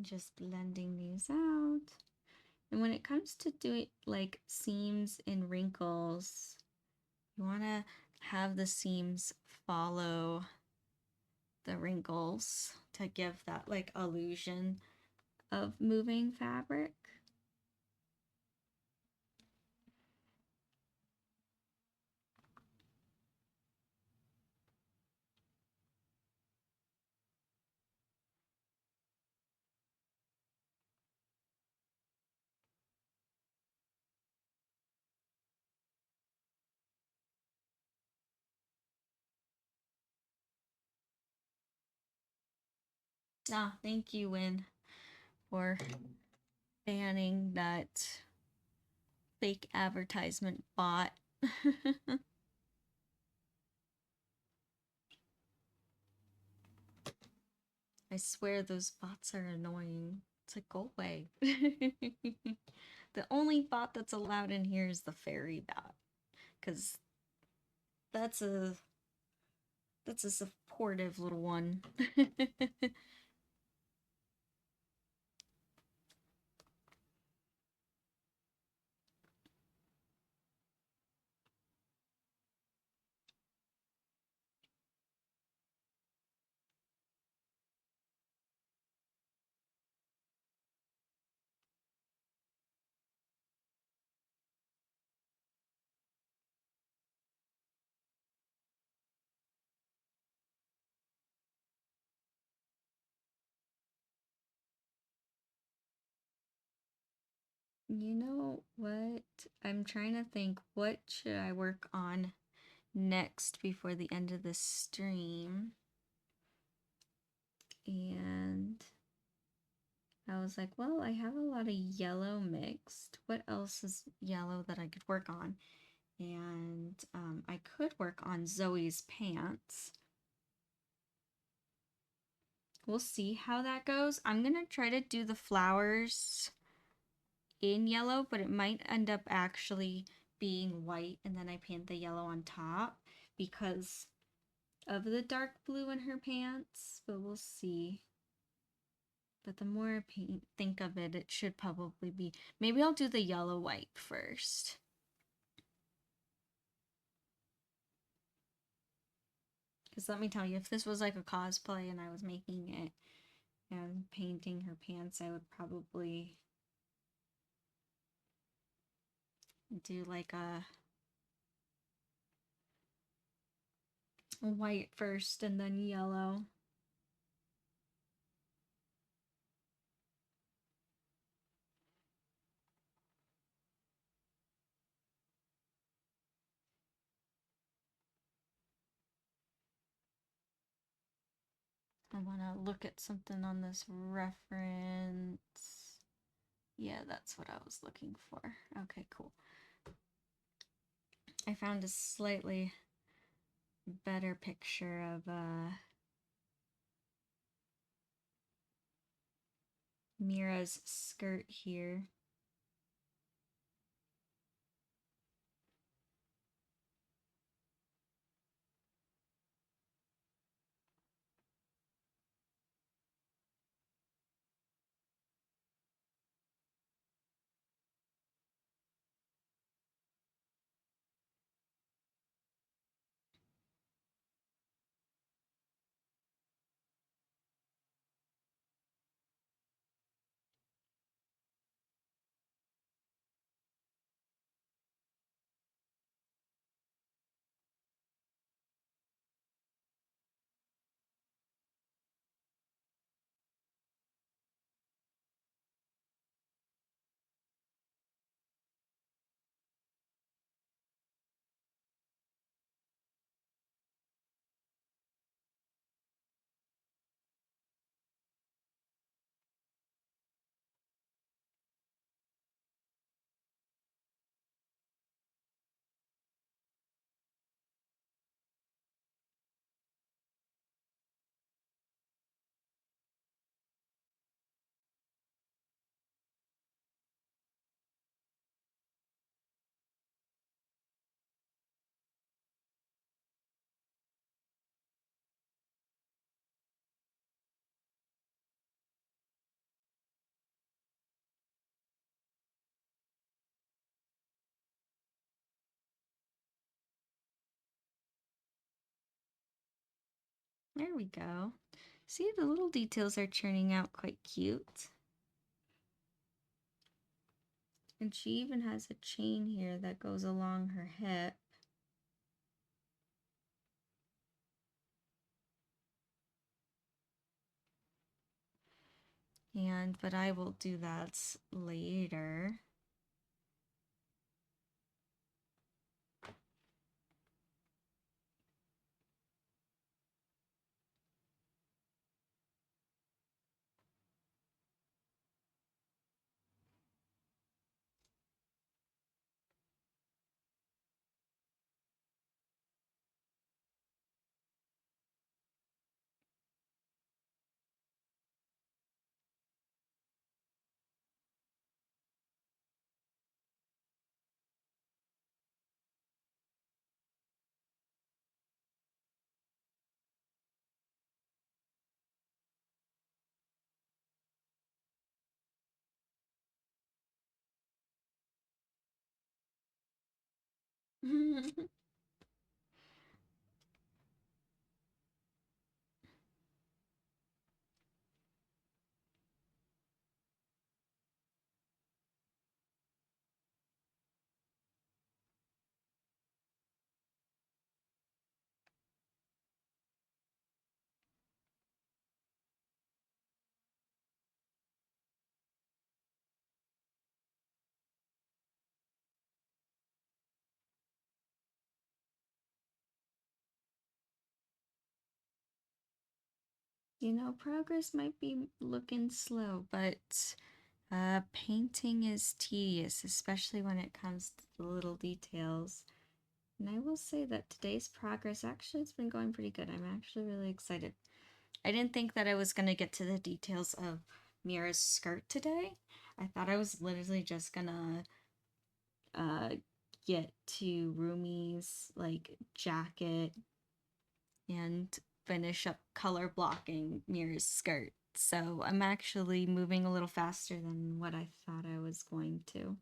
A: Just blending these out. And when it comes to doing like seams and wrinkles, you want to have the seams follow the wrinkles to give that like illusion of moving fabric. Ah, thank you, Win, for banning that fake advertisement bot. I swear those bots are annoying. It's like, go away. The only bot that's allowed in here is the fairy bot, because that's a supportive little one. You know what? I'm trying to think, what should I work on next before the end of the stream? And I was like, well, I have a lot of yellow mixed. What else is yellow that I could work on? And I could work on Zoe's pants. We'll see how that goes. I'm gonna try to do the flowers in yellow, but it might end up actually being white, and then I paint the yellow on top because of the dark blue in her pants, but we'll see. But the more I think of it, it should probably be... Maybe I'll do the yellow wipe first. Because let me tell you, if this was like a cosplay and I was making it and painting her pants, I would probably do like a white first and then yellow. I want to look at something on this reference. Yeah, that's what I was looking for. Okay, cool. I found a slightly better picture of Mira's skirt here. There we go. See, the little details are turning out quite cute. And she even has a chain here that goes along her hip. But I will do that later. You know, progress might be looking slow, but painting is tedious, especially when it comes to the little details. And I will say that today's progress actually has been going pretty good. I'm actually really excited. I didn't think that I was going to get to the details of Mira's skirt today. I thought I was literally just gonna get to Rumi's like jacket and finish up color blocking Mira's skirt. so I'm actually moving a little faster than what I thought I was going to.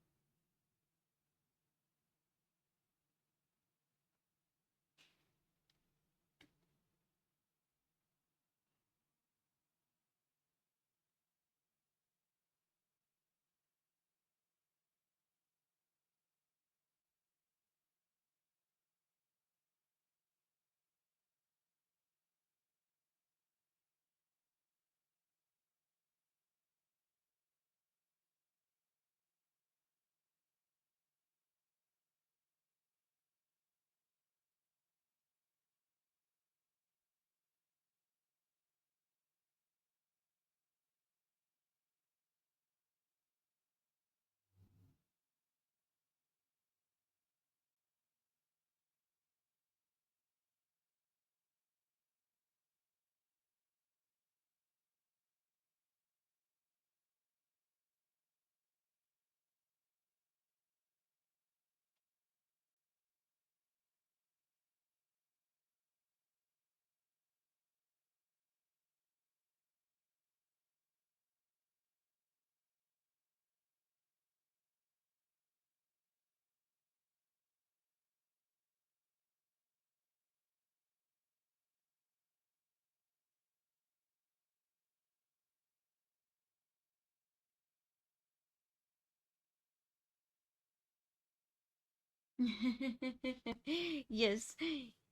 A: Yes,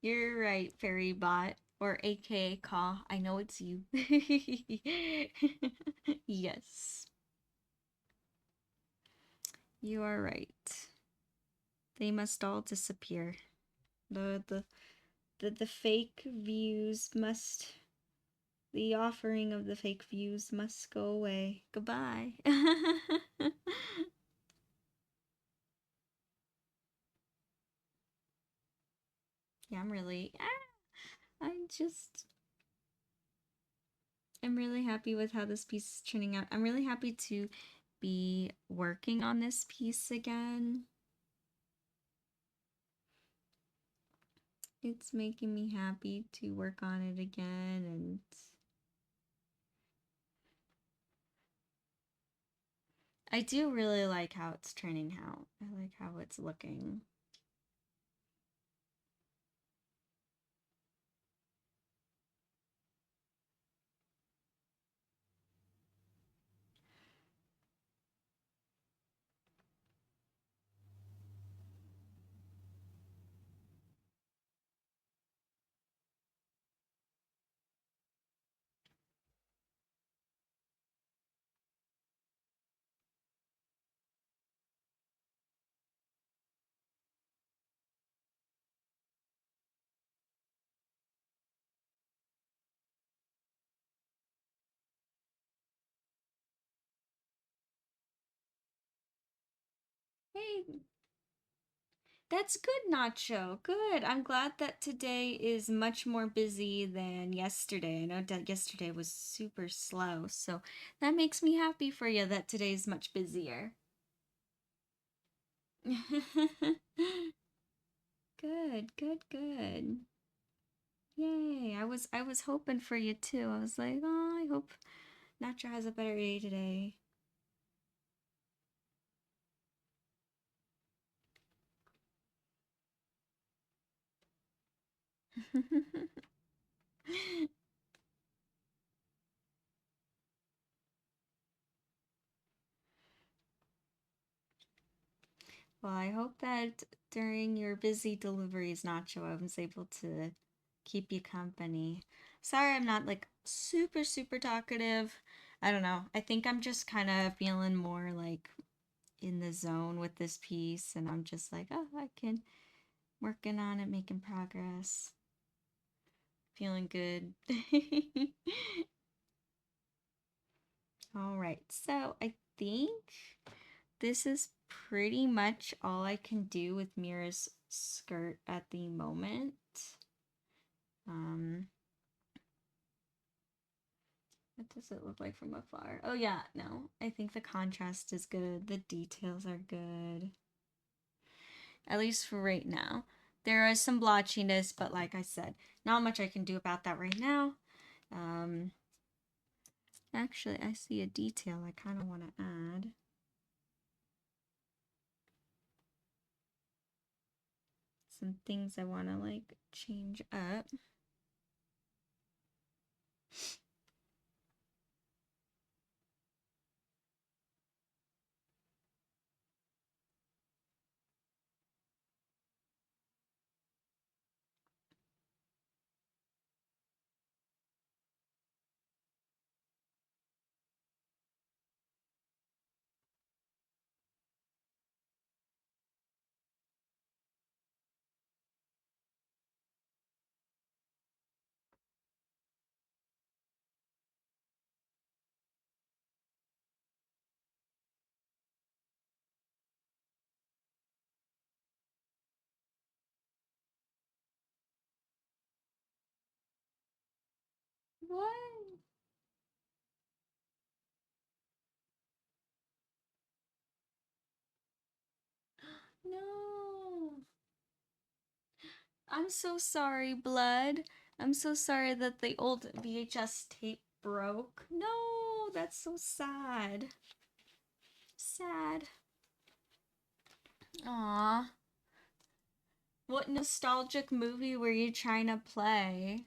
A: you're right, Fairy Bot, or AKA Caw. I know it's you. Yes, you are right. They must all disappear. The fake views must. The offering of the fake views must go away. Goodbye. Yeah, I'm really. I'm just. I'm really happy with how this piece is turning out. I'm really happy to be working on this piece again. It's making me happy to work on it again, and I do really like how it's turning out. I like how it's looking. Hey, that's good, Nacho. Good. I'm glad that today is much more busy than yesterday. I know that yesterday was super slow, so that makes me happy for you that today's much busier. Good, good, good. Yay. I was hoping for you too. I was like, "Oh, I hope Nacho has a better day today." Well, I hope that during your busy deliveries, Nacho, I was able to keep you company. Sorry, I'm not like super, super talkative. I don't know. I think I'm just kind of feeling more like in the zone with this piece, and I'm just like, oh, I can working on it, making progress, feeling good. All right, so I think this is pretty much all I can do with Mira's skirt at the moment. Um, what does it look like from afar? Oh yeah, no, I think the contrast is good. The details are good. At least for right now. There is some blotchiness, but like I said, not much I can do about that right now. Um, Actually, I see a detail I kind of want to add. Some things I want to like change up. What? No. I'm so sorry, Blood. I'm so sorry that the old VHS tape broke. No, that's so sad. Sad. Aw. What nostalgic movie were you trying to play?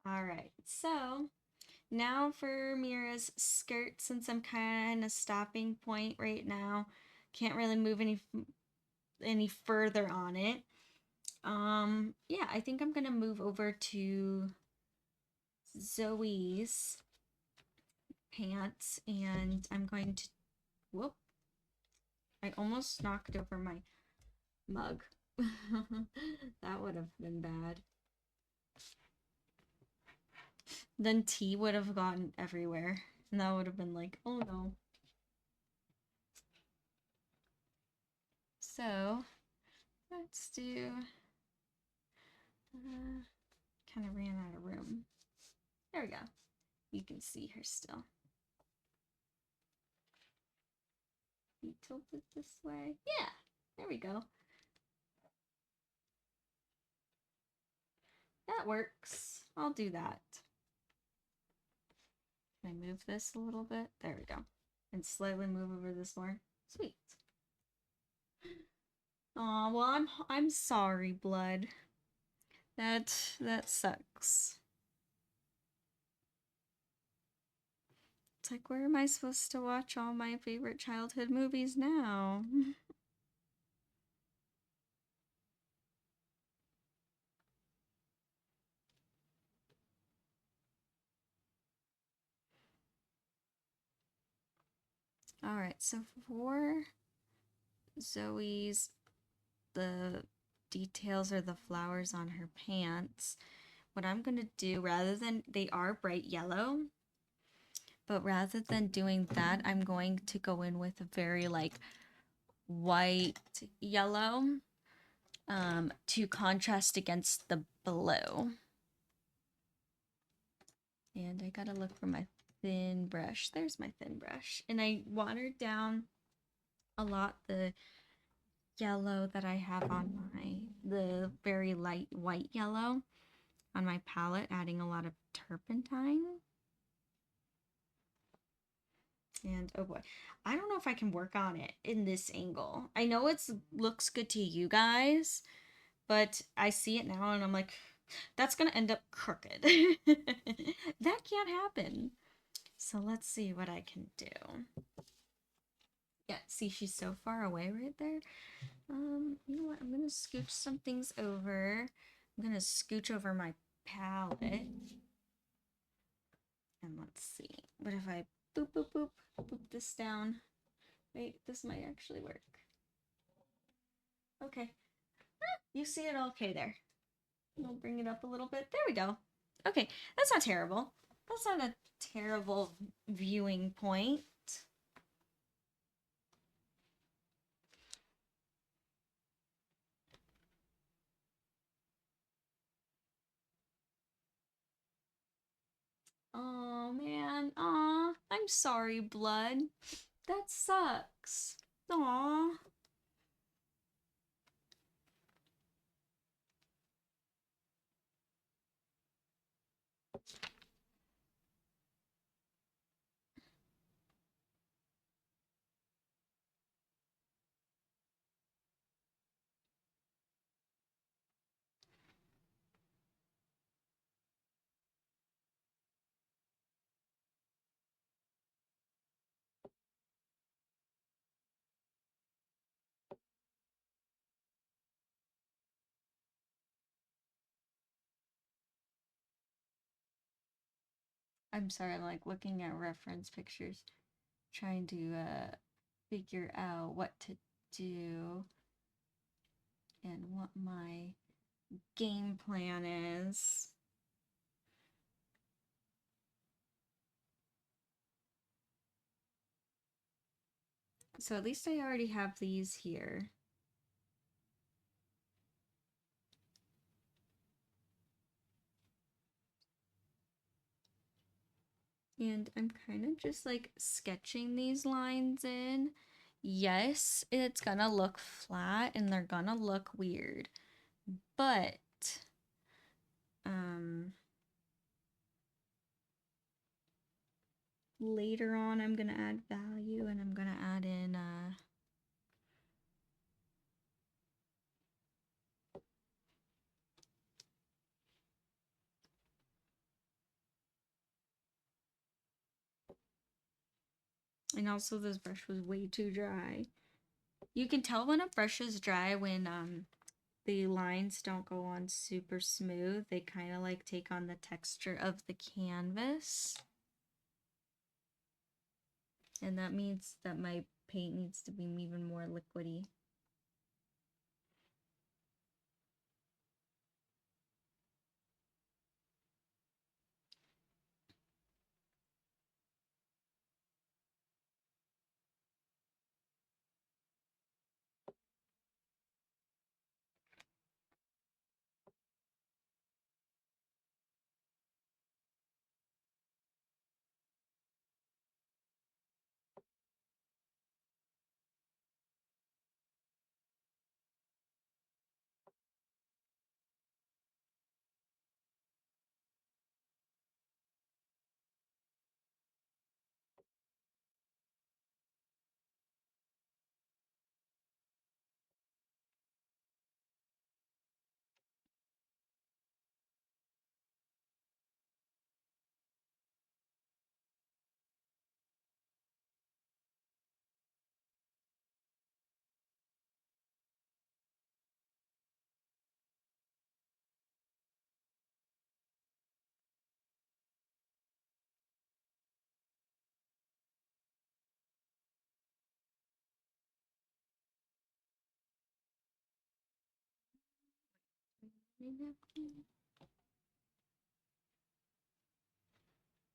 A: Alright, so now for Mira's skirt, since I'm kind of stopping point right now. Can't really move any further on it. Yeah, I think I'm gonna move over to Zoe's pants, and I'm going to, whoop, I almost knocked over my mug. That would have been bad. Then tea would have gotten everywhere, and that would have been like, oh no. So let's do, kind of ran out of room. There we go. You can see her still. Be tilted this way. Yeah, there we go. That works. I'll do that. Can I move this a little bit? There we go. And slightly move over this more. Sweet. Aw, well, I'm sorry, Blood. That sucks. It's like, where am I supposed to watch all my favorite childhood movies now? Alright, so for Zoe's, the details are the flowers on her pants. What I'm gonna do, rather than, they are bright yellow, but rather than doing that, I'm going to go in with a very like white yellow to contrast against the blue. And I gotta look for my thin brush. There's my thin brush. And I watered down a lot the yellow that I have on the very light white yellow on my palette, adding a lot of turpentine. And oh boy, I don't know if I can work on it in this angle. I know it looks good to you guys, but I see it now and I'm like, that's gonna end up crooked. That can't happen. So let's see what I can do. Yeah, see, she's so far away right there. You know what? I'm gonna scooch some things over. I'm gonna scooch over my palette. And let's see. What if I boop, boop, boop, boop this down? Wait, this might actually work. Okay. You see it okay there. We'll bring it up a little bit. There we go. Okay, that's not terrible. That's not a terrible viewing point. Oh man, aw, I'm I'm sorry, Blood. That sucks. Aww. I'm sorry, I'm like looking at reference pictures, trying to figure out what to do and what my game plan is. So at least I already have these here. And I'm kind of just like sketching these lines in. Yes, it's gonna look flat and they're gonna look weird, but later on I'm gonna add value and I'm gonna add in and also this brush was way too dry. You can tell when a brush is dry when the lines don't go on super smooth. They kind of like take on the texture of the canvas. And that means that my paint needs to be even more liquidy.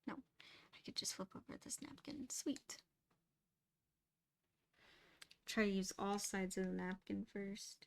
A: No, I could just flip over this napkin. Sweet. Try to use all sides of the napkin first.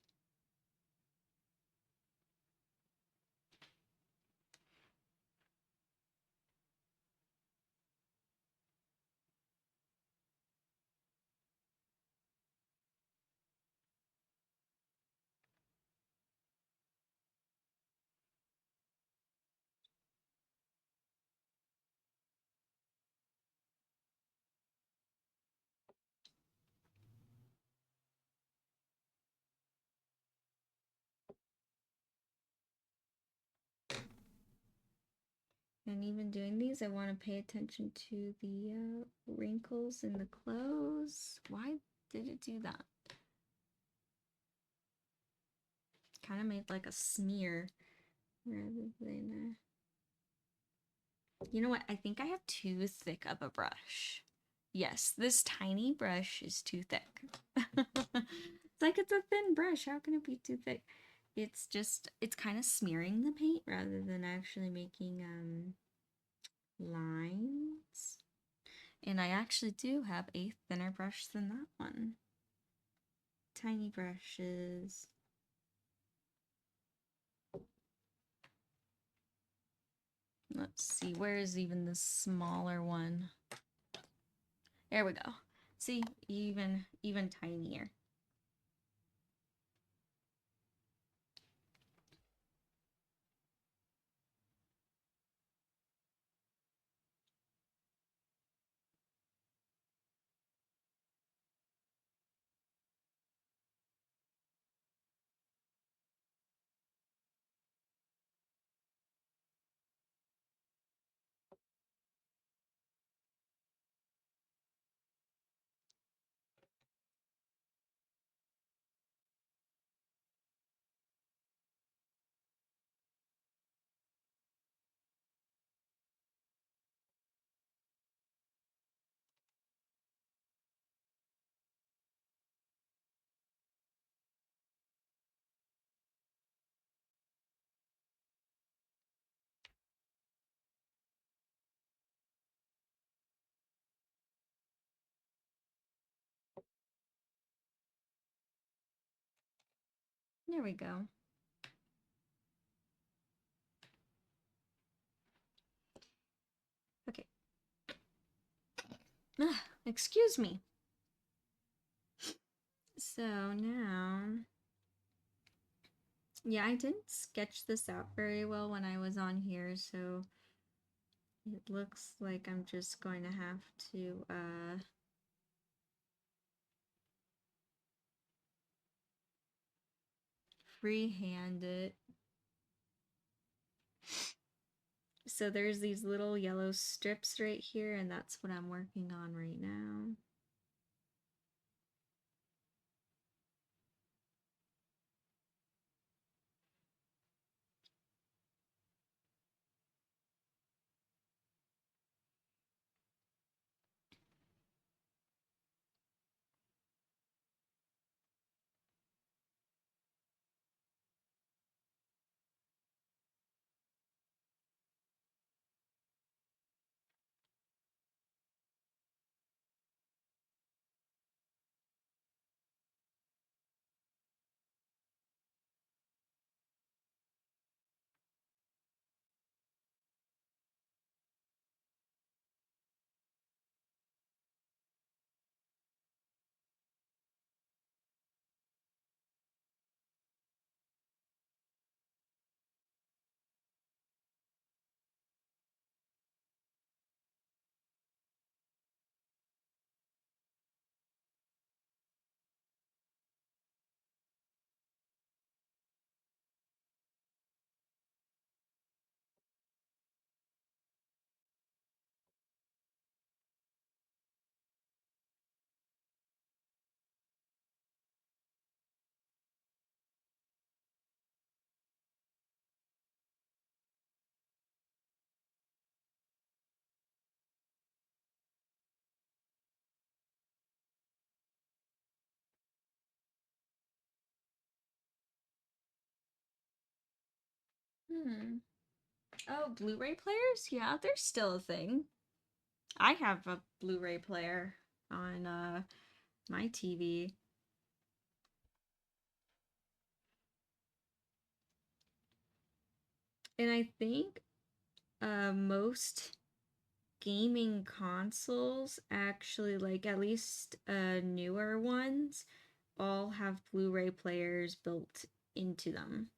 A: And even doing these, I want to pay attention to the wrinkles in the clothes. Why did it do that? Kind of made like a smear rather than You know what? I think I have too thick of a brush. Yes, this tiny brush is too thick. It's like it's a thin brush. How can it be too thick? It's just, it's kind of smearing the paint rather than actually making lines. And I actually do have a thinner brush than that one. Tiny brushes. Let's see, where is even the smaller one? There we go. See, even tinier. There we go. Okay. Excuse me. So now, yeah, I didn't sketch this out very well when I was on here, so it looks like I'm just going to have to, freehand it. So there's these little yellow strips right here, and that's what I'm working on right now. Oh, Blu-ray players? Yeah, they're still a thing. I have a Blu-ray player on my TV. And I think most gaming consoles actually, like at least newer ones, all have Blu-ray players built into them.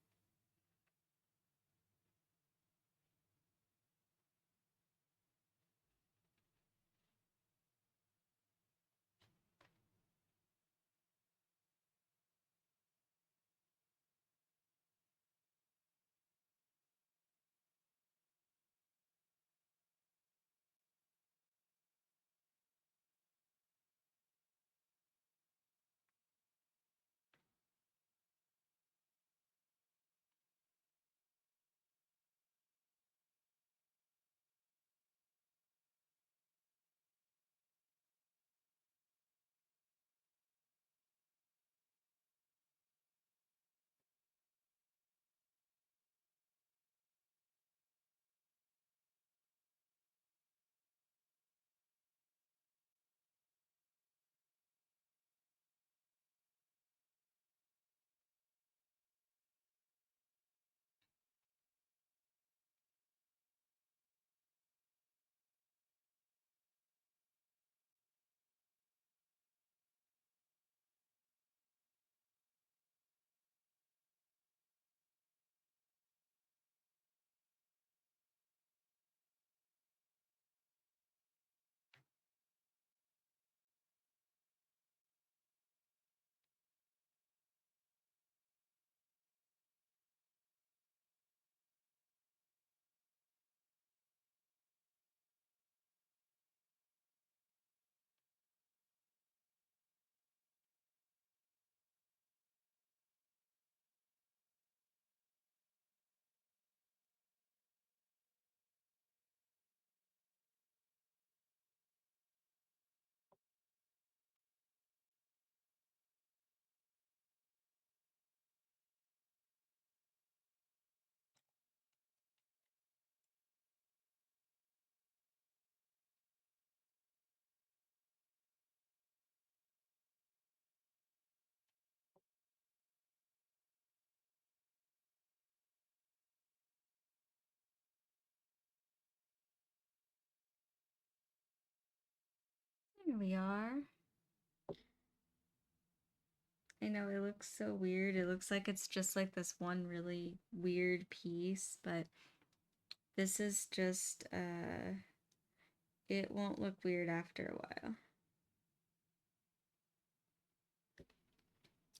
A: Here we are. I know it looks so weird. It looks like it's just like this one really weird piece, but this is just, it won't look weird after a while.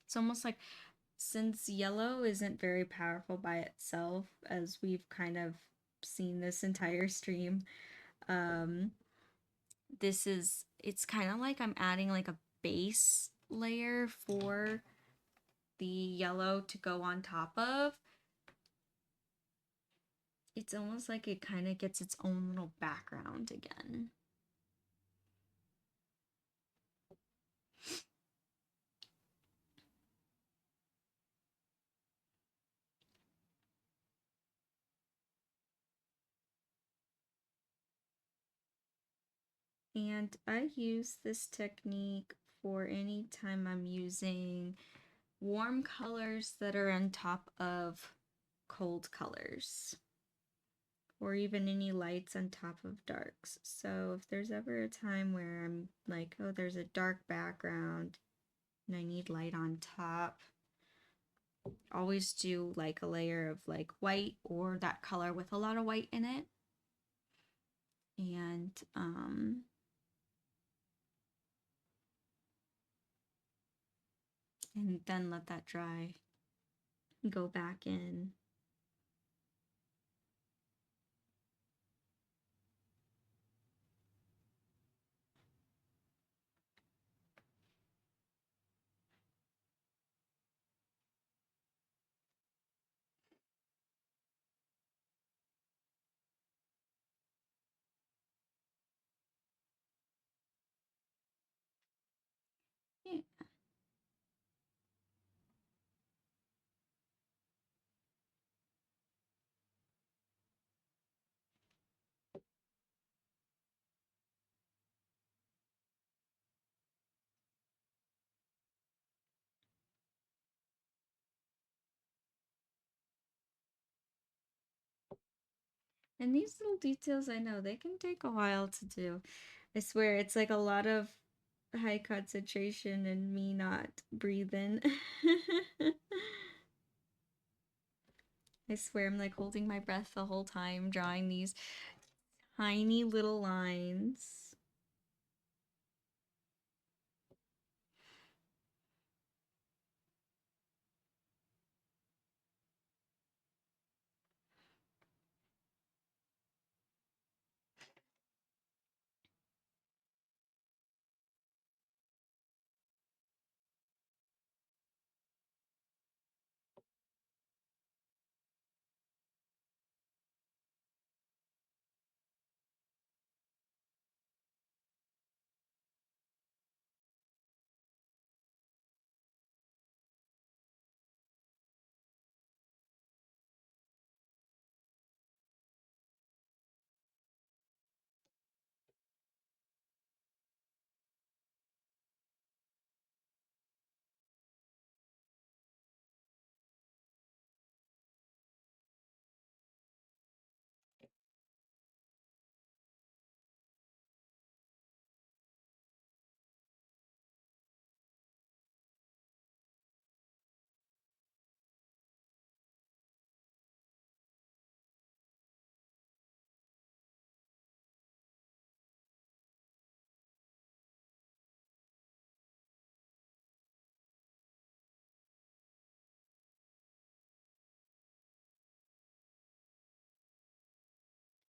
A: It's almost like, since yellow isn't very powerful by itself, as we've kind of seen this entire stream, it's kind of like I'm adding like a base layer for the yellow to go on top of. It's almost like it kind of gets its own little background again. And I use this technique for any time I'm using warm colors that are on top of cold colors, or even any lights on top of darks. So if there's ever a time where I'm like, oh, there's a dark background and I need light on top, always do like a layer of like white or that color with a lot of white in it. And then let that dry. Go back in. Yeah. And these little details, I know, they can take a while to do. I swear, it's like a lot of high concentration and me not breathing. I swear I'm like holding my breath the whole time, drawing these tiny little lines.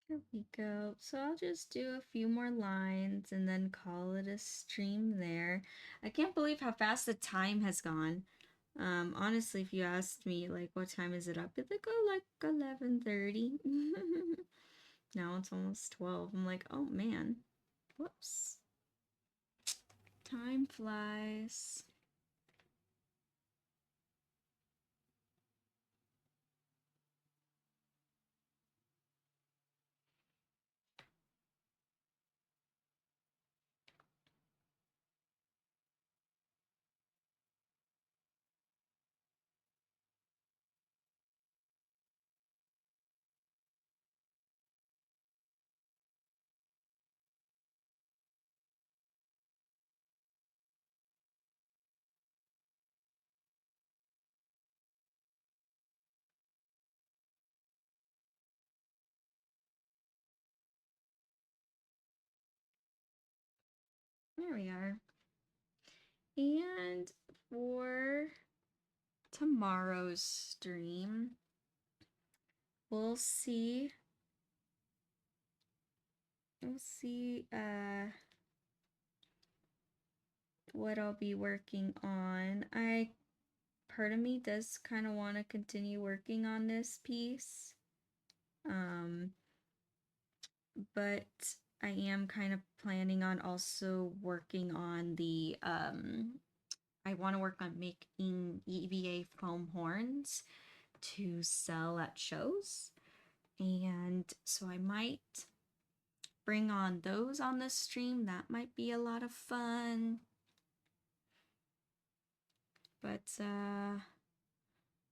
A: There we go. So I'll just do a few more lines and then call it a stream there. I can't believe how fast the time has gone. Honestly, if you asked me like what time is it up, it's like, oh, like 11:30. Now it's almost 12. I'm like, oh man. Whoops. Time flies. There we are. And for tomorrow's stream, we'll see. We'll see what I'll be working on. Part of me does kind of want to continue working on this piece. But I am kind of planning on also working on the I want to work on making EVA foam horns to sell at shows. And so I might bring on those on the stream. That might be a lot of fun. But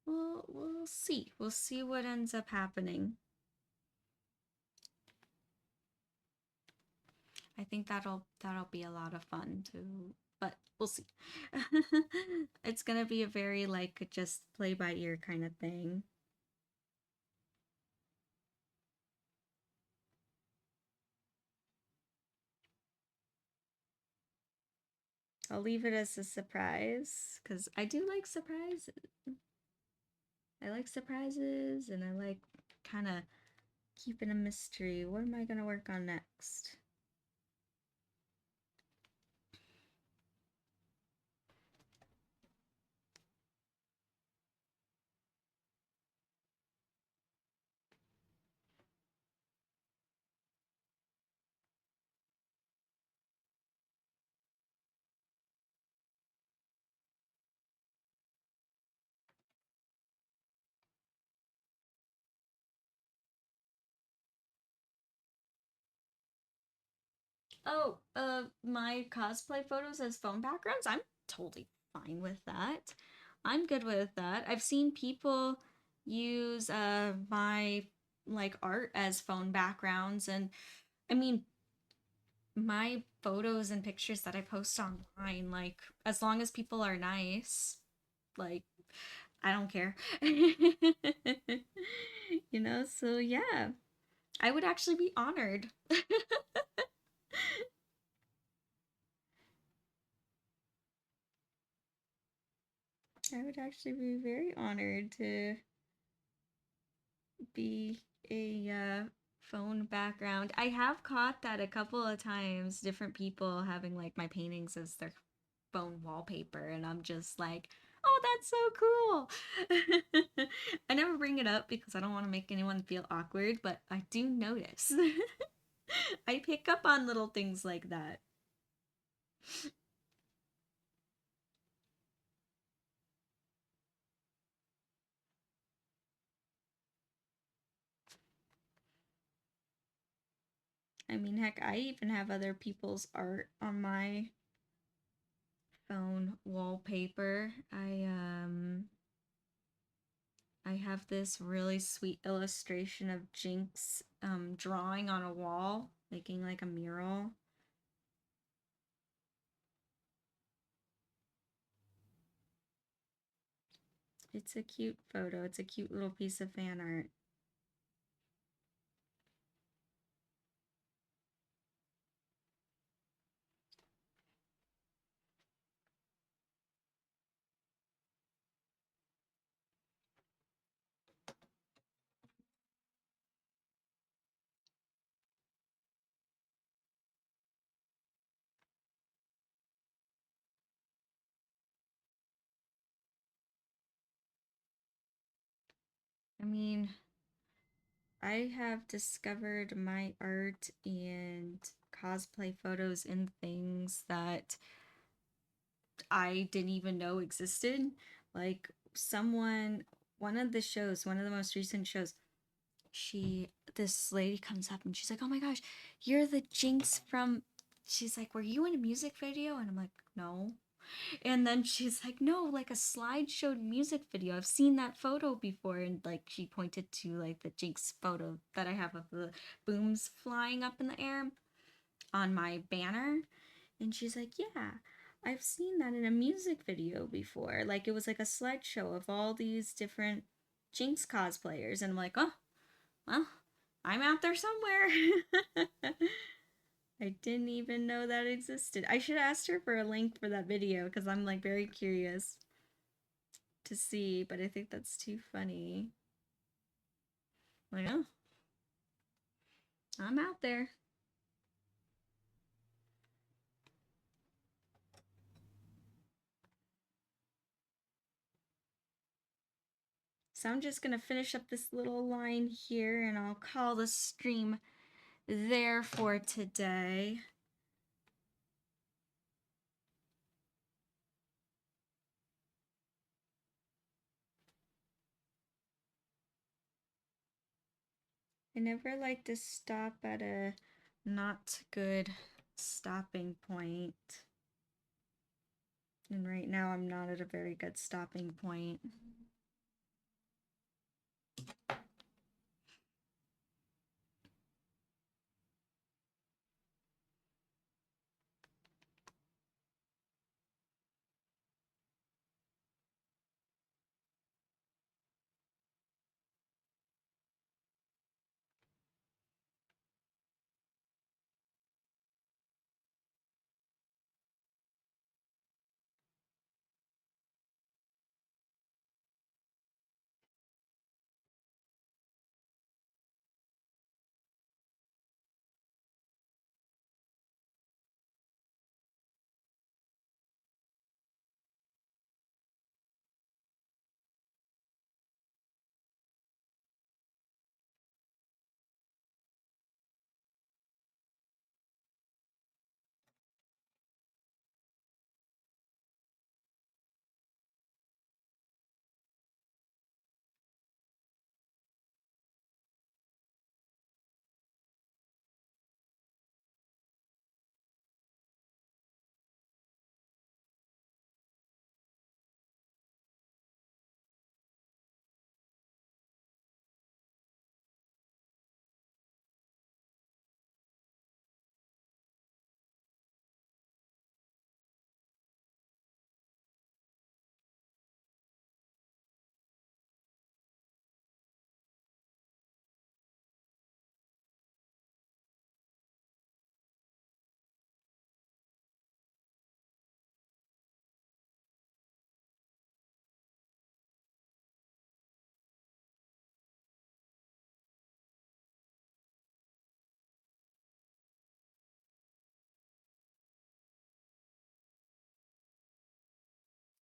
A: we'll see. We'll see what ends up happening. I think that'll be a lot of fun too, but we'll see. It's gonna be a very like just play by ear kind of thing. I'll leave it as a surprise because I do like surprises. I like surprises and I like kind of keeping a mystery. What am I gonna work on next? Oh, my cosplay photos as phone backgrounds? I'm totally fine with that. I'm good with that. I've seen people use my like art as phone backgrounds, and I mean my photos and pictures that I post online, like as long as people are nice, like I don't care. You know, so yeah. I would actually be honored. I would actually be very honored to be a phone background. I have caught that a couple of times, different people having like my paintings as their phone wallpaper, and I'm just like, oh, that's so cool. I never bring it up because I don't want to make anyone feel awkward, but I do notice. I pick up on little things like that. I mean, heck, I even have other people's art on my phone wallpaper. I have this really sweet illustration of Jinx drawing on a wall, making like a mural. It's a cute photo. It's a cute little piece of fan art. I mean, I have discovered my art and cosplay photos in things that I didn't even know existed. Like one of the shows, one of the most recent shows, this lady comes up and she's like, "Oh my gosh, you're the Jinx from." She's like, "Were you in a music video?" And I'm like, "No." And then she's like, "No, like a slideshow music video. I've seen that photo before." And like she pointed to like the Jinx photo that I have of the booms flying up in the air on my banner. And she's like, "Yeah, I've seen that in a music video before. Like it was like a slideshow of all these different Jinx cosplayers." And I'm like, "Oh, well, I'm out there somewhere." I didn't even know that existed. I should ask her for a link for that video because I'm like very curious to see, but I think that's too funny. Like, oh, I'm out there. So I'm just gonna finish up this little line here and I'll call the stream there for today. I never like to stop at a not good stopping point. And right now I'm not at a very good stopping point.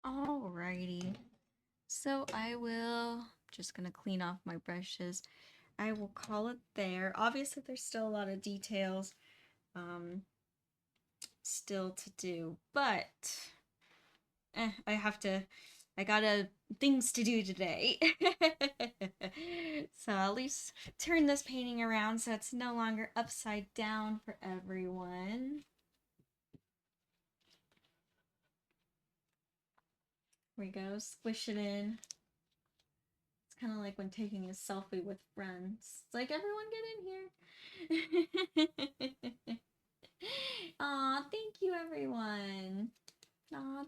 A: Alrighty. So I will just gonna clean off my brushes. I will call it there. Obviously there's still a lot of details still to do, but I gotta things to do today. So at least turn this painting around so it's no longer upside down for everyone. Here we go, squish it in. It's kind of like when taking a selfie with friends. It's like, everyone get in here. Aw, thank you, everyone. Aw.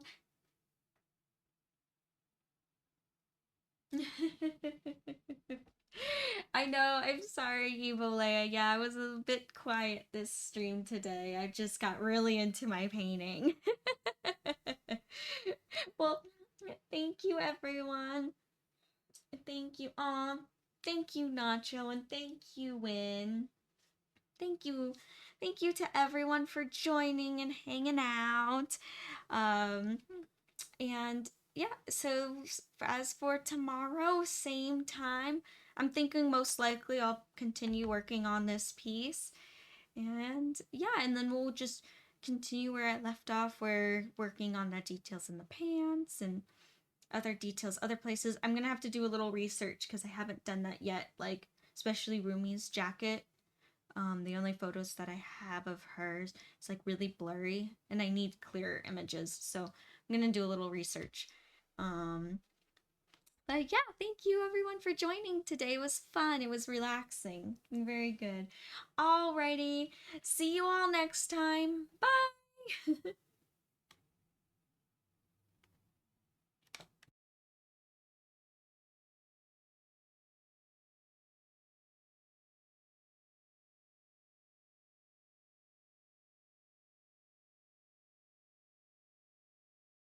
A: I know, I'm sorry, Evolea. Yeah, I was a bit quiet this stream today. I just got really into my painting. Well, thank you, everyone. Thank you, thank you, Nacho, and thank you, Win. Thank you. Thank you to everyone for joining and hanging out. Um, and yeah, so as for tomorrow, same time, I'm thinking most likely I'll continue working on this piece. And yeah, and then we'll just continue where I left off. We're working on the details in the pants and other details, other places. I'm gonna have to do a little research because I haven't done that yet, like especially Rumi's jacket. The only photos that I have of hers is like really blurry and I need clearer images. So I'm gonna do a little research. But yeah, thank you everyone for joining today. It was fun. It was relaxing. Very good. Alrighty. See you all next time. Bye.